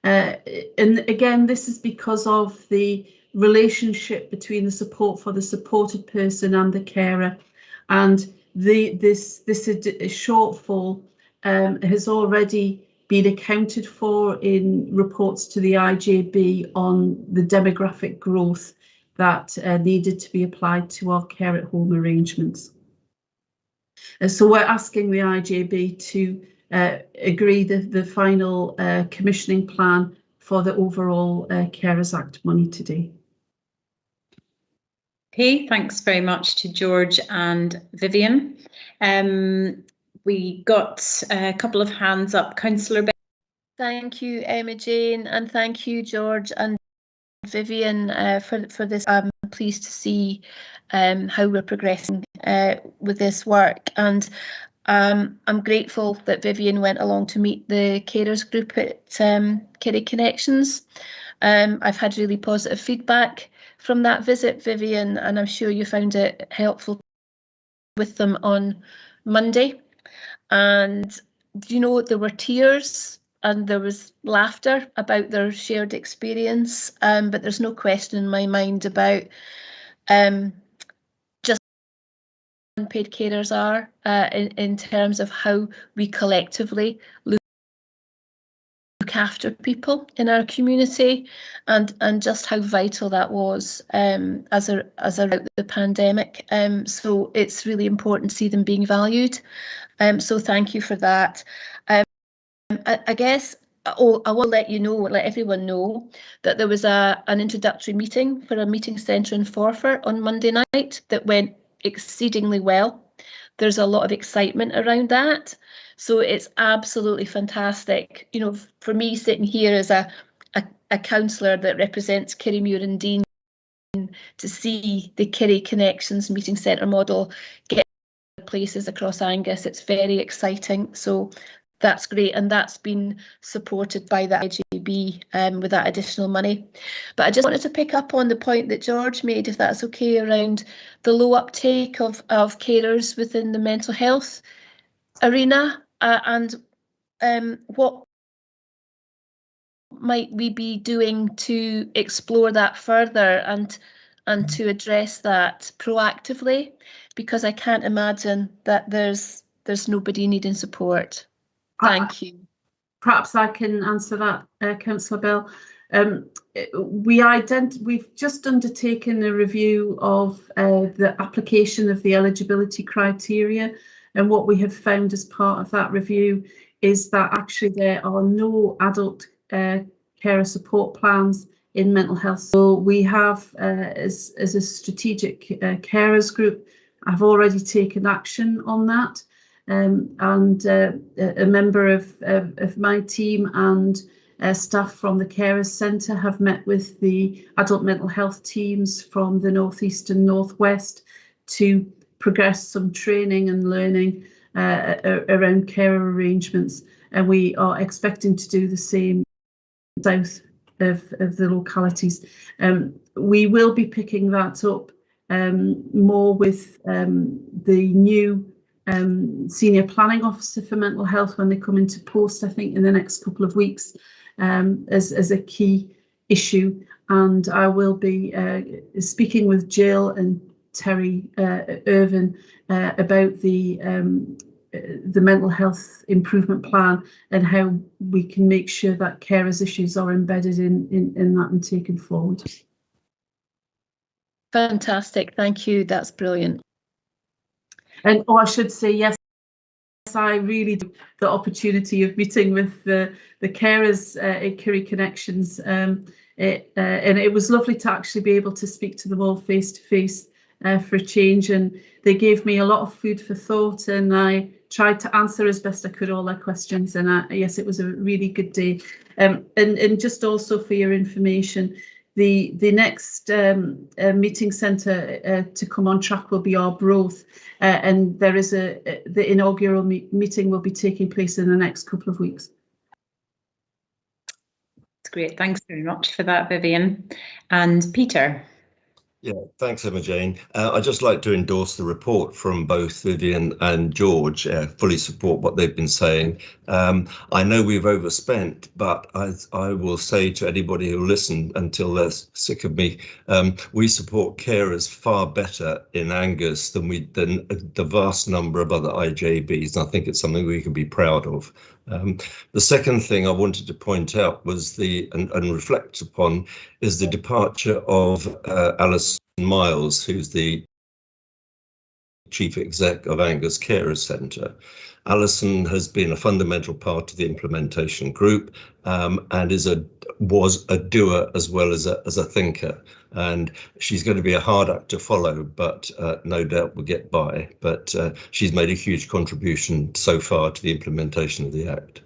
And again, this is because of the relationship between the support for the supported person and the carer. And this shortfall has already been accounted for in reports to the IJB on the demographic growth that needed to be applied to our care at home arrangements. So we're asking the IJB to agree the final commissioning plan for the overall Carers Act money today. Okay, thanks very much to George and Vivian. We got a couple of hands up. Councillor Bell. Thank you, Emma Jane, and thank you, George and Vivian, for this. I'm pleased to see how we're progressing with this work, and I'm grateful that Vivian went along to meet the carers group at Kerry Connections. I've had really positive feedback from that visit, Vivian, and I'm sure you found it helpful with them on Monday. And you know, there were tears and there was laughter about their shared experience, but there's no question in my mind about just unpaid carers are in terms of how we collectively look after people in our community, and just how vital that was as a the pandemic. So it's really important to see them being valued. So thank you for that. I guess I will let everyone know that there was an introductory meeting for a meeting centre in Forfar on Monday night that went exceedingly well. There's a lot of excitement around that. So it's absolutely fantastic, you know, for me sitting here as a councillor that represents Kirriemuir and Dean, to see the Kerry Connections meeting centre model get places across Angus. It's very exciting. So that's great, and that's been supported by the IJB with that additional money. But I just wanted to pick up on the point that George made, if that's okay, around the low uptake of carers within the mental health arena, and what might we be doing to explore that further and to address that proactively, because I can't imagine that there's nobody needing support. Thank you. Perhaps I can answer that, Councillor Bell. We've just undertaken a review of the application of the eligibility criteria, and what we have found as part of that review is that actually there are no adult carer support plans in mental health. So we have, as a strategic carers group, I've already taken action on that. And a member of my team and staff from the Carers Centre have met with the adult mental health teams from the North East and North West to progress some training and learning around carer arrangements, and we are expecting to do the same south of the localities. We will be picking that up more with the new Senior Planning Officer for Mental Health when they come into post, I think in the next couple of weeks, as a key issue. And I will be speaking with Jill and Terry Irvin about the the mental health improvement plan and how we can make sure that carers issues are embedded in that and taken forward. Fantastic, thank you, that's brilliant. And I should say, yes, I really do the opportunity of meeting with the carers at Curie Connections, and it was lovely to actually be able to speak to them all face to face for a change, and they gave me a lot of food for thought, and I tried to answer as best I could all their questions, and yes, it was a really good day. And just also for your information, the next meeting centre to come on track will be Arbroath, and there is the inaugural meeting will be taking place in the next couple of weeks. That's great. Thanks very much for that, Vivian. And Peter. Yeah, thanks, Emma-Jane. I'd just like to endorse the report from both Vivian and George, fully support what they've been saying. I know we've overspent, but I will say to anybody who listen until they're sick of me, we support carers far better in Angus than the vast number of other IJBs, and I think it's something we can be proud of. The second thing I wanted to point out was and reflect upon is the departure of Alison Miles, who's the Chief Exec of Angus Carers Centre. Alison has been a fundamental part of the implementation group and was a doer as well as a thinker. And she's going to be a hard act to follow, but no doubt we'll get by. But she's made a huge contribution so far to the implementation of the Act.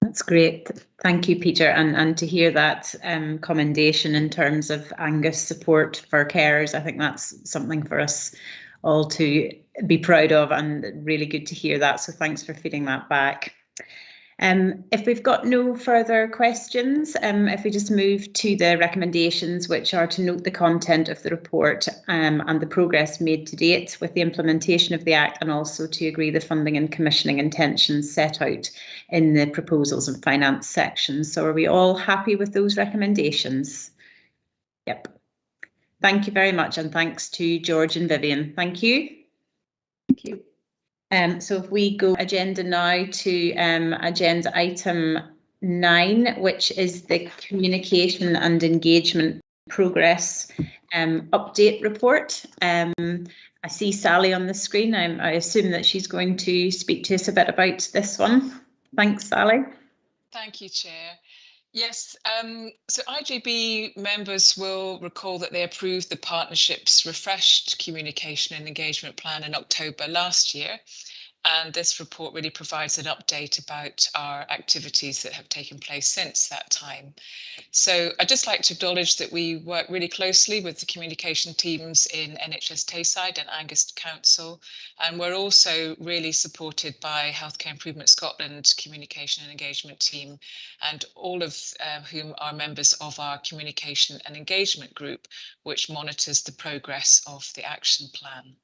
That's great. Thank you, Peter. And to hear that commendation in terms of Angus support for carers, I think that's something for us all to be proud of, and really good to hear that. So thanks for feeding that back. If we've got no further questions, if we just move to the recommendations, which are to note the content of the report and the progress made to date with the implementation of the Act, and also to agree the funding and commissioning intentions set out in the proposals and finance section. So are we all happy with those recommendations? Yep. Thank you very much, and thanks to George and Vivian. Thank you. Thank you. So if we go agenda now to agenda item 9, which is the communication and engagement progress update report. I see Sally on the screen. I assume that she's going to speak to us a bit about this one. Thanks, Sally. Thank you, Chair. Yes, so IJB members will recall that they approved the partnership's refreshed communication and engagement plan in October last year. And this report really provides an update about our activities that have taken place since that time. So I'd just like to acknowledge that we work really closely with the communication teams in NHS Tayside and Angus Council, and we're also really supported by Healthcare Improvement Scotland communication and engagement team, and all of whom are members of our communication and engagement group, which monitors the progress of the action plan.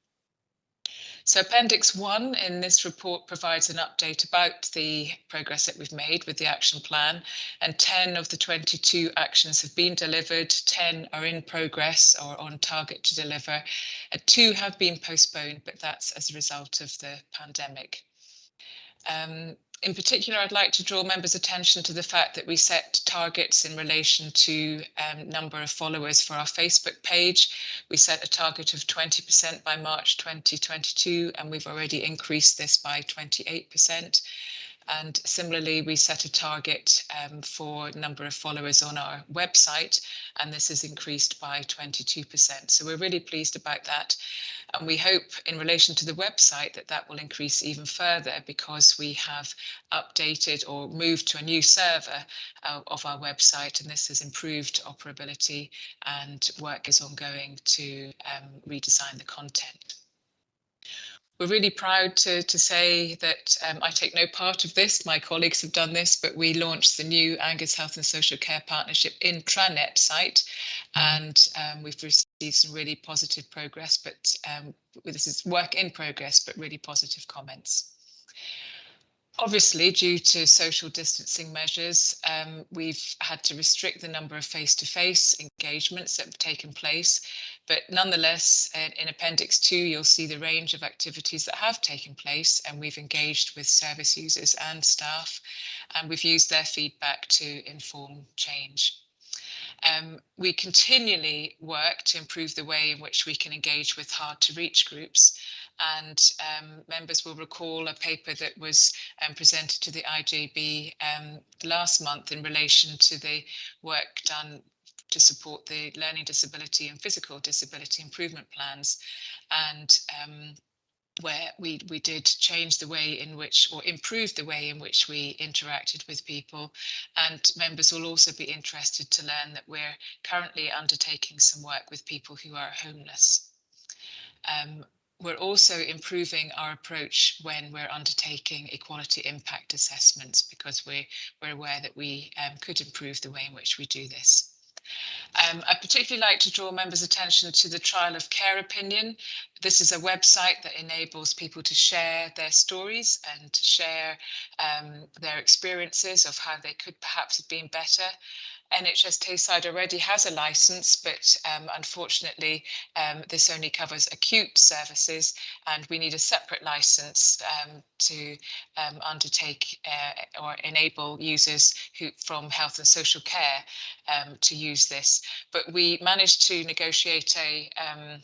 So Appendix 1 in this report provides an update about the progress that we've made with the action plan, and 10 of the 22 actions have been delivered, 10 are in progress or on target to deliver, 2 have been postponed, but that's as a result of the pandemic. In particular, I'd like to draw members' attention to the fact that we set targets in relation to number of followers for our Facebook page. We set a target of 20% by March 2022, and we've already increased this by 28%. And similarly, we set a target for number of followers on our website, and this has increased by 22%. So we're really pleased about that. And we hope in relation to the website that will increase even further, because we have updated or moved to a new server of our website, and this has improved operability, and work is ongoing to redesign the content. We're really proud to say that I take no part of this, my colleagues have done this, but we launched the new Angus Health and Social Care Partnership intranet site, and we've received some really positive progress, but this is work in progress, but really positive comments. Obviously, due to social distancing measures, we've had to restrict the number of face-to-face engagements that have taken place. But nonetheless, in Appendix 2, you'll see the range of activities that have taken place, and we've engaged with service users and staff, and we've used their feedback to inform change. We continually work to improve the way in which we can engage with hard-to-reach groups, and members will recall a paper that was presented to the IJB last month in relation to the work done to support the learning disability and physical disability improvement plans, and where we did change the way in which, or improve the way in which we interacted with people. And members will also be interested to learn that we're currently undertaking some work with people who are homeless. We're also improving our approach when we're undertaking equality impact assessments, because we're aware that we could improve the way in which we do this. I'd particularly like to draw members' attention to the Trial of Care Opinion. This is a website that enables people to share their stories and to share their experiences of how they could perhaps have been better. NHS Tayside already has a licence, but unfortunately this only covers acute services, and we need a separate licence to undertake or enable users from health and social care to use this. But we managed to negotiate an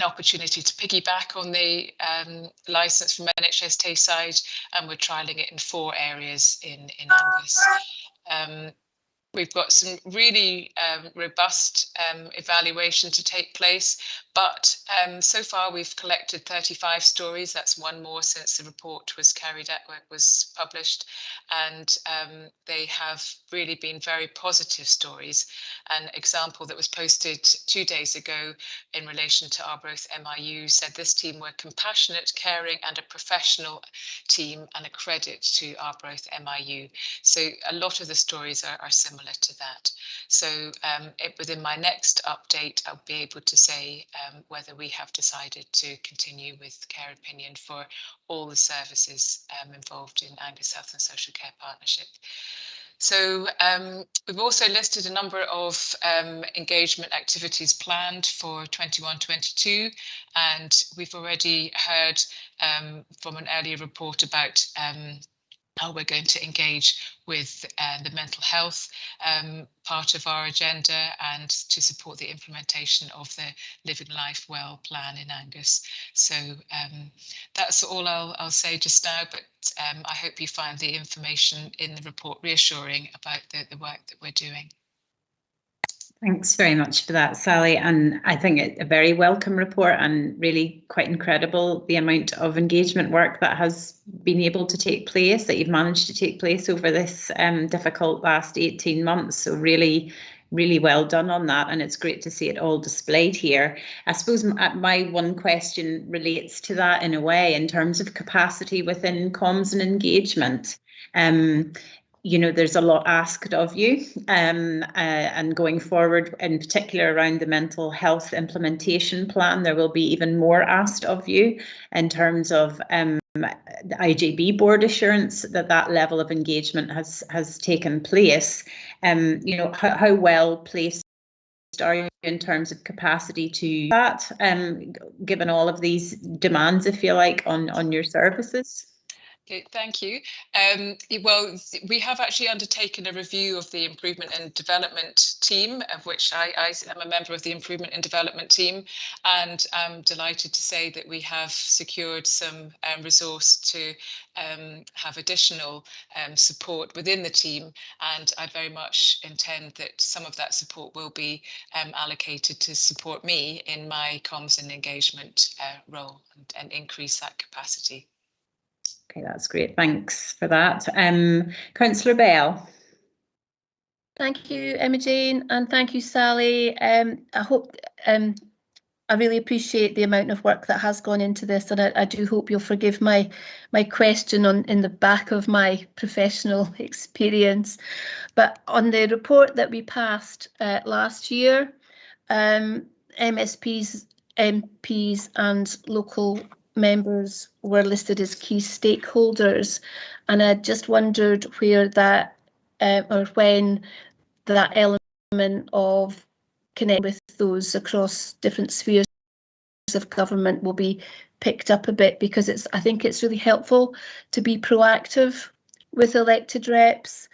opportunity to piggyback on the licence from NHS Tayside, and we're trialling it in 4 areas in Angus. We've got some really robust evaluation to take place, but so far we've collected 35 stories. That's 1 more since the report was published, and they have really been very positive stories. An example that was posted 2 days ago in relation to Arbroath MIU said this team were compassionate, caring, and a professional team, and a credit to Arbroath MIU. So a lot of the stories are similar to that. So within my next update, I'll be able to say whether we have decided to continue with Care Opinion for all the services involved in Angus Health and Social Care Partnership. So we've also listed a number of engagement activities planned for 21-22, and we've already heard from an earlier report about how we're going to engage with the mental health part of our agenda, and to support the implementation of the Living Life Well plan in Angus. So that's all I'll say just now, but I hope you find the information in the report reassuring about the work that we're doing. Thanks very much for that, Sally. And I think it's a very welcome report, and really quite incredible the amount of engagement work that has been able to take place, that you've managed to take place over this difficult last 18 months. So really well done on that, and it's great to see it all displayed here. I suppose my one question relates to that in a way, in terms of capacity within comms and engagement. You know, there's a lot asked of you, and going forward, in particular around the mental health implementation plan, there will be even more asked of you in terms of the IJB board assurance that that level of engagement has taken place. You know, how well placed are you in terms of capacity to that, given all of these demands, if you like, on your services? Okay, thank you. Well, we have actually undertaken a review of the Improvement and Development team, of which I am a member of the Improvement and Development team, and I'm delighted to say that we have secured some resource to have additional support within the team, and I very much intend that some of that support will be allocated to support me in my comms and engagement role, and increase that capacity. Okay, that's great. Thanks for that. Councillor Bell. Thank you, Emma-Jane, and thank you, Sally. I hope I really appreciate the amount of work that has gone into this, and I do hope you'll forgive my question in the back of my professional experience. But on the report that we passed last year, MSPs, MPs and local members were listed as key stakeholders, and I just wondered where that or when that element of connect with those across different spheres of government will be picked up a bit, because I think it's really helpful to be proactive with elected reps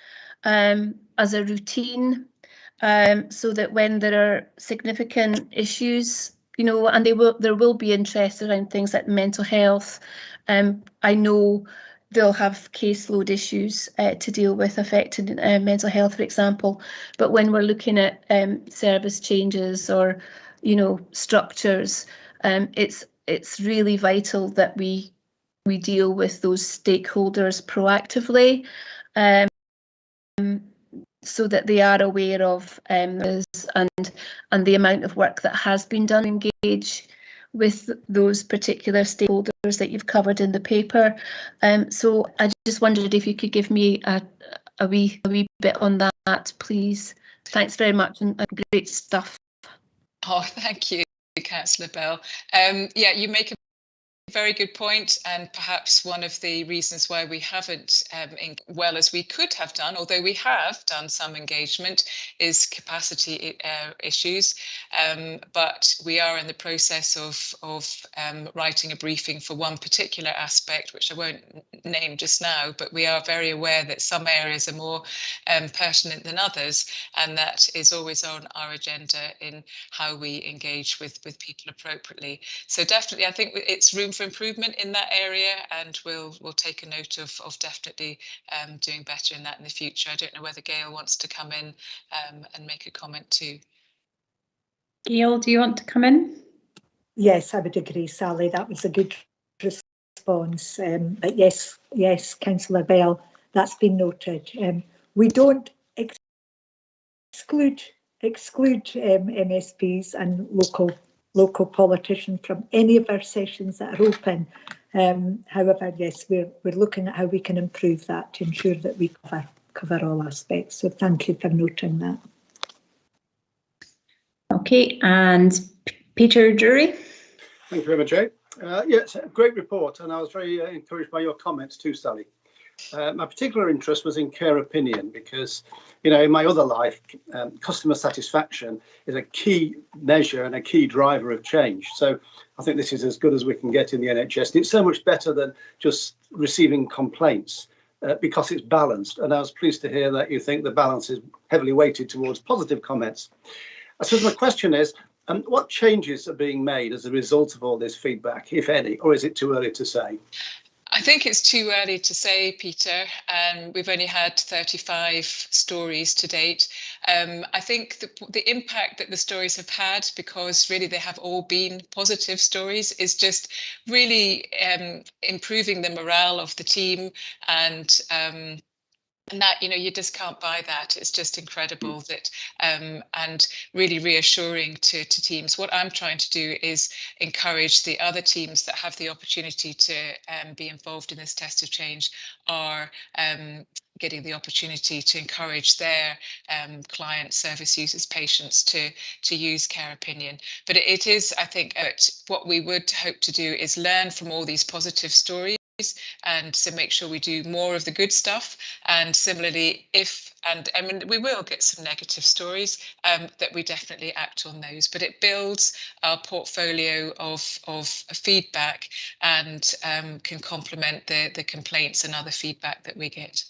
as a routine, so that when there are significant issues, you know, and there will be interest around things like mental health. I know they'll have caseload issues to deal with affecting mental health, for example. But when we're looking at service changes or, you know, structures, it's really vital that we deal with those stakeholders proactively, so that they are aware of this and the amount of work that has been done. Engage with those particular stakeholders that you've covered in the paper. So I just wondered if you could give me a wee bit on that, please. Thanks very much, and great stuff. Oh, thank you, Councillor Bell. Yeah, you make a very good point, and perhaps one of the reasons why we haven't well as we could have done, although we have done some engagement, is capacity issues. But we are in the process of writing a briefing for one particular aspect, which I won't name just now, but we are very aware that some areas are more pertinent than others, and that is always on our agenda in how we engage with people appropriately. So definitely, I think it's room for improvement in that area, and we'll take a note of definitely doing better in that in the future. I don't know whether Gail wants to come in and make a comment too. Gail, do you want to come in? Yes, I would agree, Sally. That was a good response. But yes, Councillor Bell, that's been noted. We don't exclude MSPs and local politicians from any of our sessions that are open. However, yes, we're looking at how we can improve that to ensure that we cover all aspects. So thank you for noting that. Okay, and Peter Drury. Thank you very much, Jay. Yes, great report, and I was very encouraged by your comments too, Sally. My particular interest was in care opinion because, you know, in my other life, customer satisfaction is a key measure and a key driver of change. So I think this is as good as we can get in the NHS. And it's so much better than just receiving complaints because it's balanced. And I was pleased to hear that you think the balance is heavily weighted towards positive comments. I suppose my question is, what changes are being made as a result of all this feedback, if any, or is it too early to say? I think it's too early to say, Peter. We've only had 35 stories to date. I think the impact that the stories have had, because really they have all been positive stories, is just really improving the morale of the team, and that, you know, you just can't buy that. It's just incredible that, and really reassuring to teams. What I'm trying to do is encourage the other teams that have the opportunity to be involved in this test of change are getting the opportunity to encourage their client service users, patients to use care opinion. But it is, I think, what we would hope to do is learn from all these positive stories, and so make sure we do more of the good stuff. And similarly, I mean, we will get some negative stories, that we definitely act on those, but it builds our portfolio of feedback and can complement the complaints and other feedback that we get.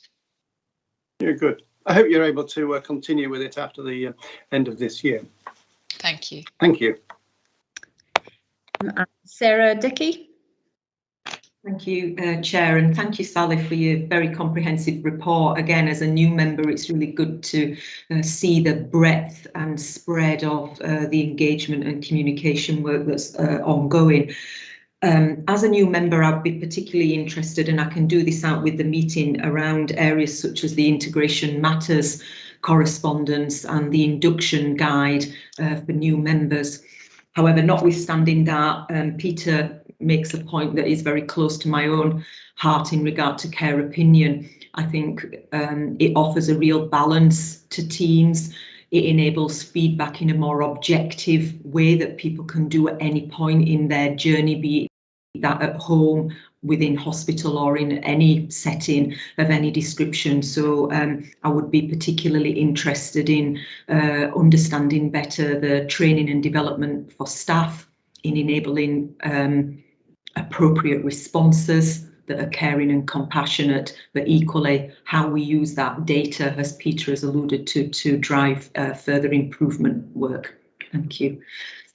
Yeah, good. I hope you're able to continue with it after the end of this year. Thank you. Thank you. Sarah Dickey. Thank you, Chair, and thank you, Sally, for your very comprehensive report. Again, as a new member, it's really good to see the breadth and spread of the engagement and communication work that's ongoing. As a new member, I'd be particularly interested, and I can do this out with the meeting, around areas such as the integration matters correspondence and the induction guide for new members. However, notwithstanding that, Peter makes a point that is very close to my own heart in regard to care opinion. I think it offers a real balance to teams. It enables feedback in a more objective way that people can do at any point in their journey, be that at home, within hospital, or in any setting of any description. So I would be particularly interested in understanding better the training and development for staff in enabling appropriate responses that are caring and compassionate, but equally how we use that data, as Peter has alluded to drive further improvement work. Thank you.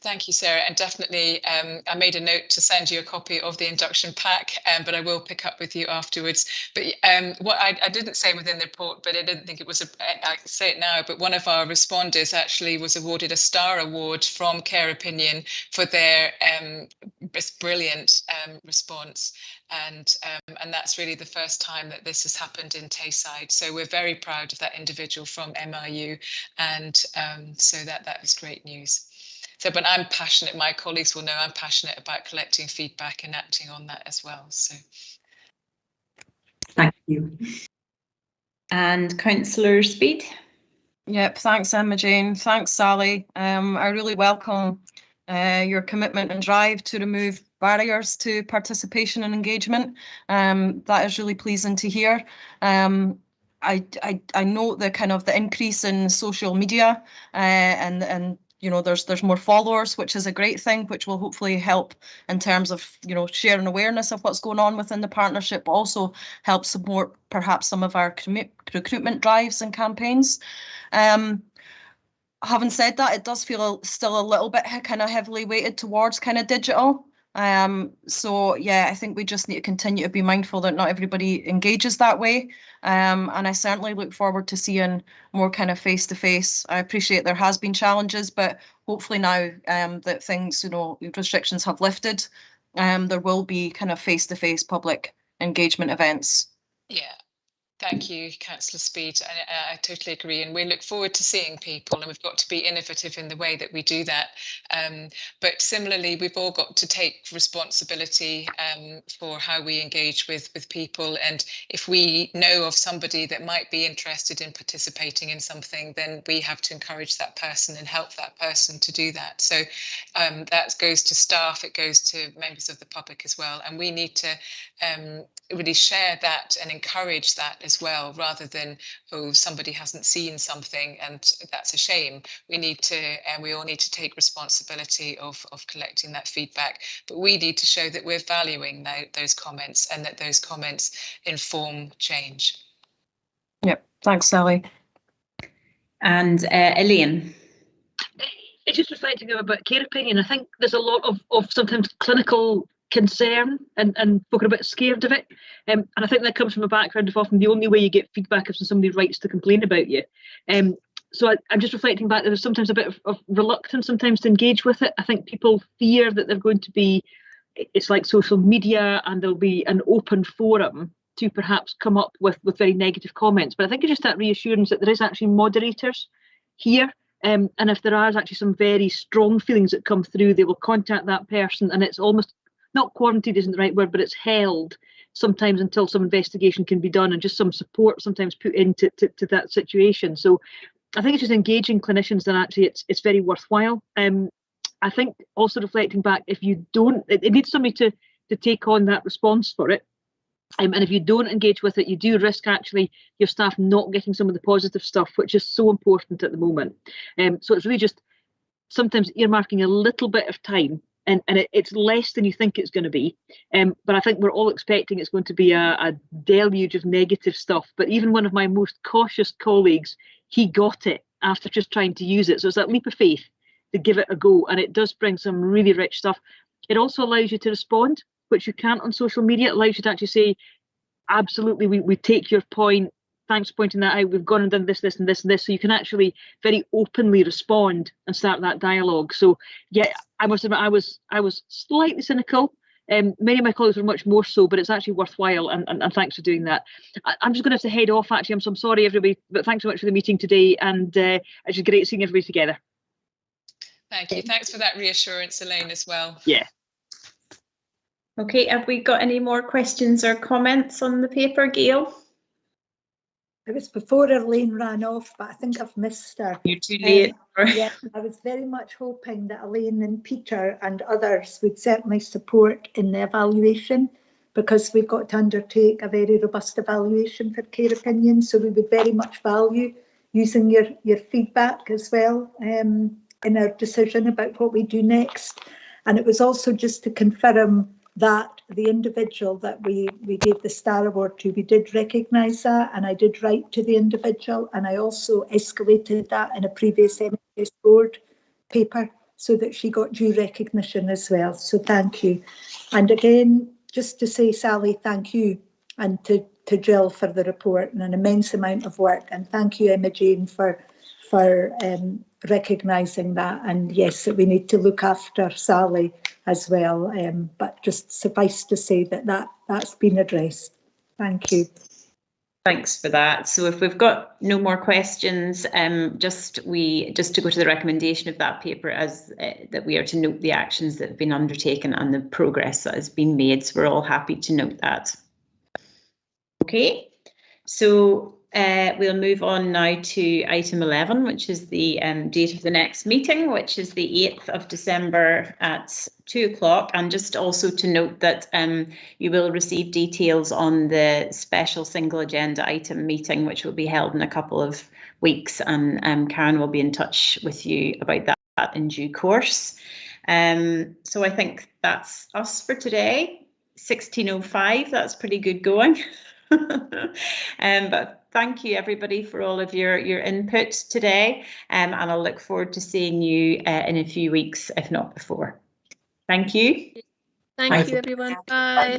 Thank you, Sarah, and definitely I made a note to send you a copy of the induction pack, but I will pick up with you afterwards. But what I didn't say within the report, but I didn't think it was, I can say it now, but one of our responders actually was awarded a star award from Care Opinion for their brilliant response. And that's really the first time that this has happened in Tayside. So we're very proud of that individual from MRU, and so that was great news. So, but I'm passionate, my colleagues will know I'm passionate about collecting feedback and acting on that as well. So, thank you. And Councillor Speed. Yep, thanks, Emma-Jane. Thanks, Sally. I really welcome your commitment and drive to remove barriers to participation and engagement. That is really pleasing to hear. I note the kind of the increase in social media and you know, there's more followers, which is a great thing, which will hopefully help in terms of, you know, sharing awareness of what's going on within the partnership, but also help support perhaps some of our recruitment drives and campaigns. Having said that, it does feel still a little bit kind of heavily weighted towards kind of digital. So yeah, I think we just need to continue to be mindful that not everybody engages that way. And I certainly look forward to seeing more kind of face-to-face. I appreciate there has been challenges, but hopefully now that things, you know, restrictions have lifted, there will be kind of face-to-face public engagement events. yeah. Thank you, Councillor Speed. I totally agree, and we look forward to seeing people, and we've got to be innovative in the way that we do that. But similarly, we've all got to take responsibility for how we engage with people, and if we know of somebody that might be interested in participating in something, then we have to encourage that person and help that person to do that. So that goes to staff, it goes to members of the public as well, and we need to really share that and encourage that as well, rather than, oh, somebody hasn't seen something and that's a shame. We need to, and we all need to take responsibility of collecting that feedback, but we need to show that we're valuing those comments and that those comments inform change. Yep, thanks, Sally. And Elaine. It's just reflecting about Care Opinion. I think there's a lot of sometimes clinical concern and folk are a bit scared of it, and I think that comes from a background of often the only way you get feedback is when somebody writes to complain about you. So I'm just reflecting back, there's sometimes a bit of reluctance sometimes to engage with it. I think people fear that they're going to be, it's like social media, and there'll be an open forum to perhaps come up with very negative comments, but I think it's just that reassurance that there is actually moderators here. And if there are actually some very strong feelings that come through, they will contact that person, and it's almost not quarantined isn't the right word, but it's held sometimes until some investigation can be done and just some support sometimes put into that situation. So I think it's just engaging clinicians that actually it's very worthwhile. I think also reflecting back, if you don't, it needs somebody to take on that response for it. And if you don't engage with it, you do risk actually your staff not getting some of the positive stuff, which is so important at the moment. So it's really just sometimes earmarking a little bit of time. And it's less than you think it's going to be. But I think we're all expecting it's going to be a deluge of negative stuff. But even one of my most cautious colleagues, he got it after just trying to use it. So it's that leap of faith to give it a go. And it does bring some really rich stuff. It also allows you to respond, which you can't on social media. It allows you to actually say, absolutely, we take your point. Thanks for pointing that out. We've gone and done this, this, and this, and this. So you can actually very openly respond and start that dialogue. So yeah, I must admit, I was slightly cynical. Many of my colleagues were much more so, but it's actually worthwhile. And thanks for doing that. I'm just going to have to head off. Actually, I'm sorry, everybody, but thanks so much for the meeting today. And it's just great seeing everybody together. Thank you. Thanks for that reassurance, Elaine, as well. Yeah. Okay, have we got any more questions or comments on the paper, Gail? It was before Elaine ran off, but I think I've missed her. You're too late. Yeah, I was very much hoping that Elaine and Peter and others would certainly support in the evaluation, because we've got to undertake a very robust evaluation for care opinions. So we would very much value using your feedback as well in our decision about what we do next. And it was also just to confirm that the individual that we gave the Star Award to, we did recognise that, and I did write to the individual, and I also escalated that in a previous NHS board paper so that she got due recognition as well. So thank you. And again, just to say, Sally, thank you, and to Jill for the report and an immense amount of work, and thank you, Emma-Jane, for recognising that. And yes, that we need to look after Sally as well, but just suffice to say that's been addressed. Thank you. Thanks for that. So if we've got no more questions, just to go to the recommendation of that paper, as that we are to note the actions that have been undertaken and the progress that has been made. So we're all happy to note that. Okay, so we'll move on now to item 11, which is the date of the next meeting, which is the 8th of December at 2 o'clock. And just also to note that you will receive details on the special single agenda item meeting, which will be held in a couple of weeks. And Karen will be in touch with you about that in due course. So I think that's us for today. 16:05, that's pretty good going. But thank you everybody for all of your input today, and I'll look forward to seeing you in a few weeks, if not before. Thank you. Thank you, everyone. Bye.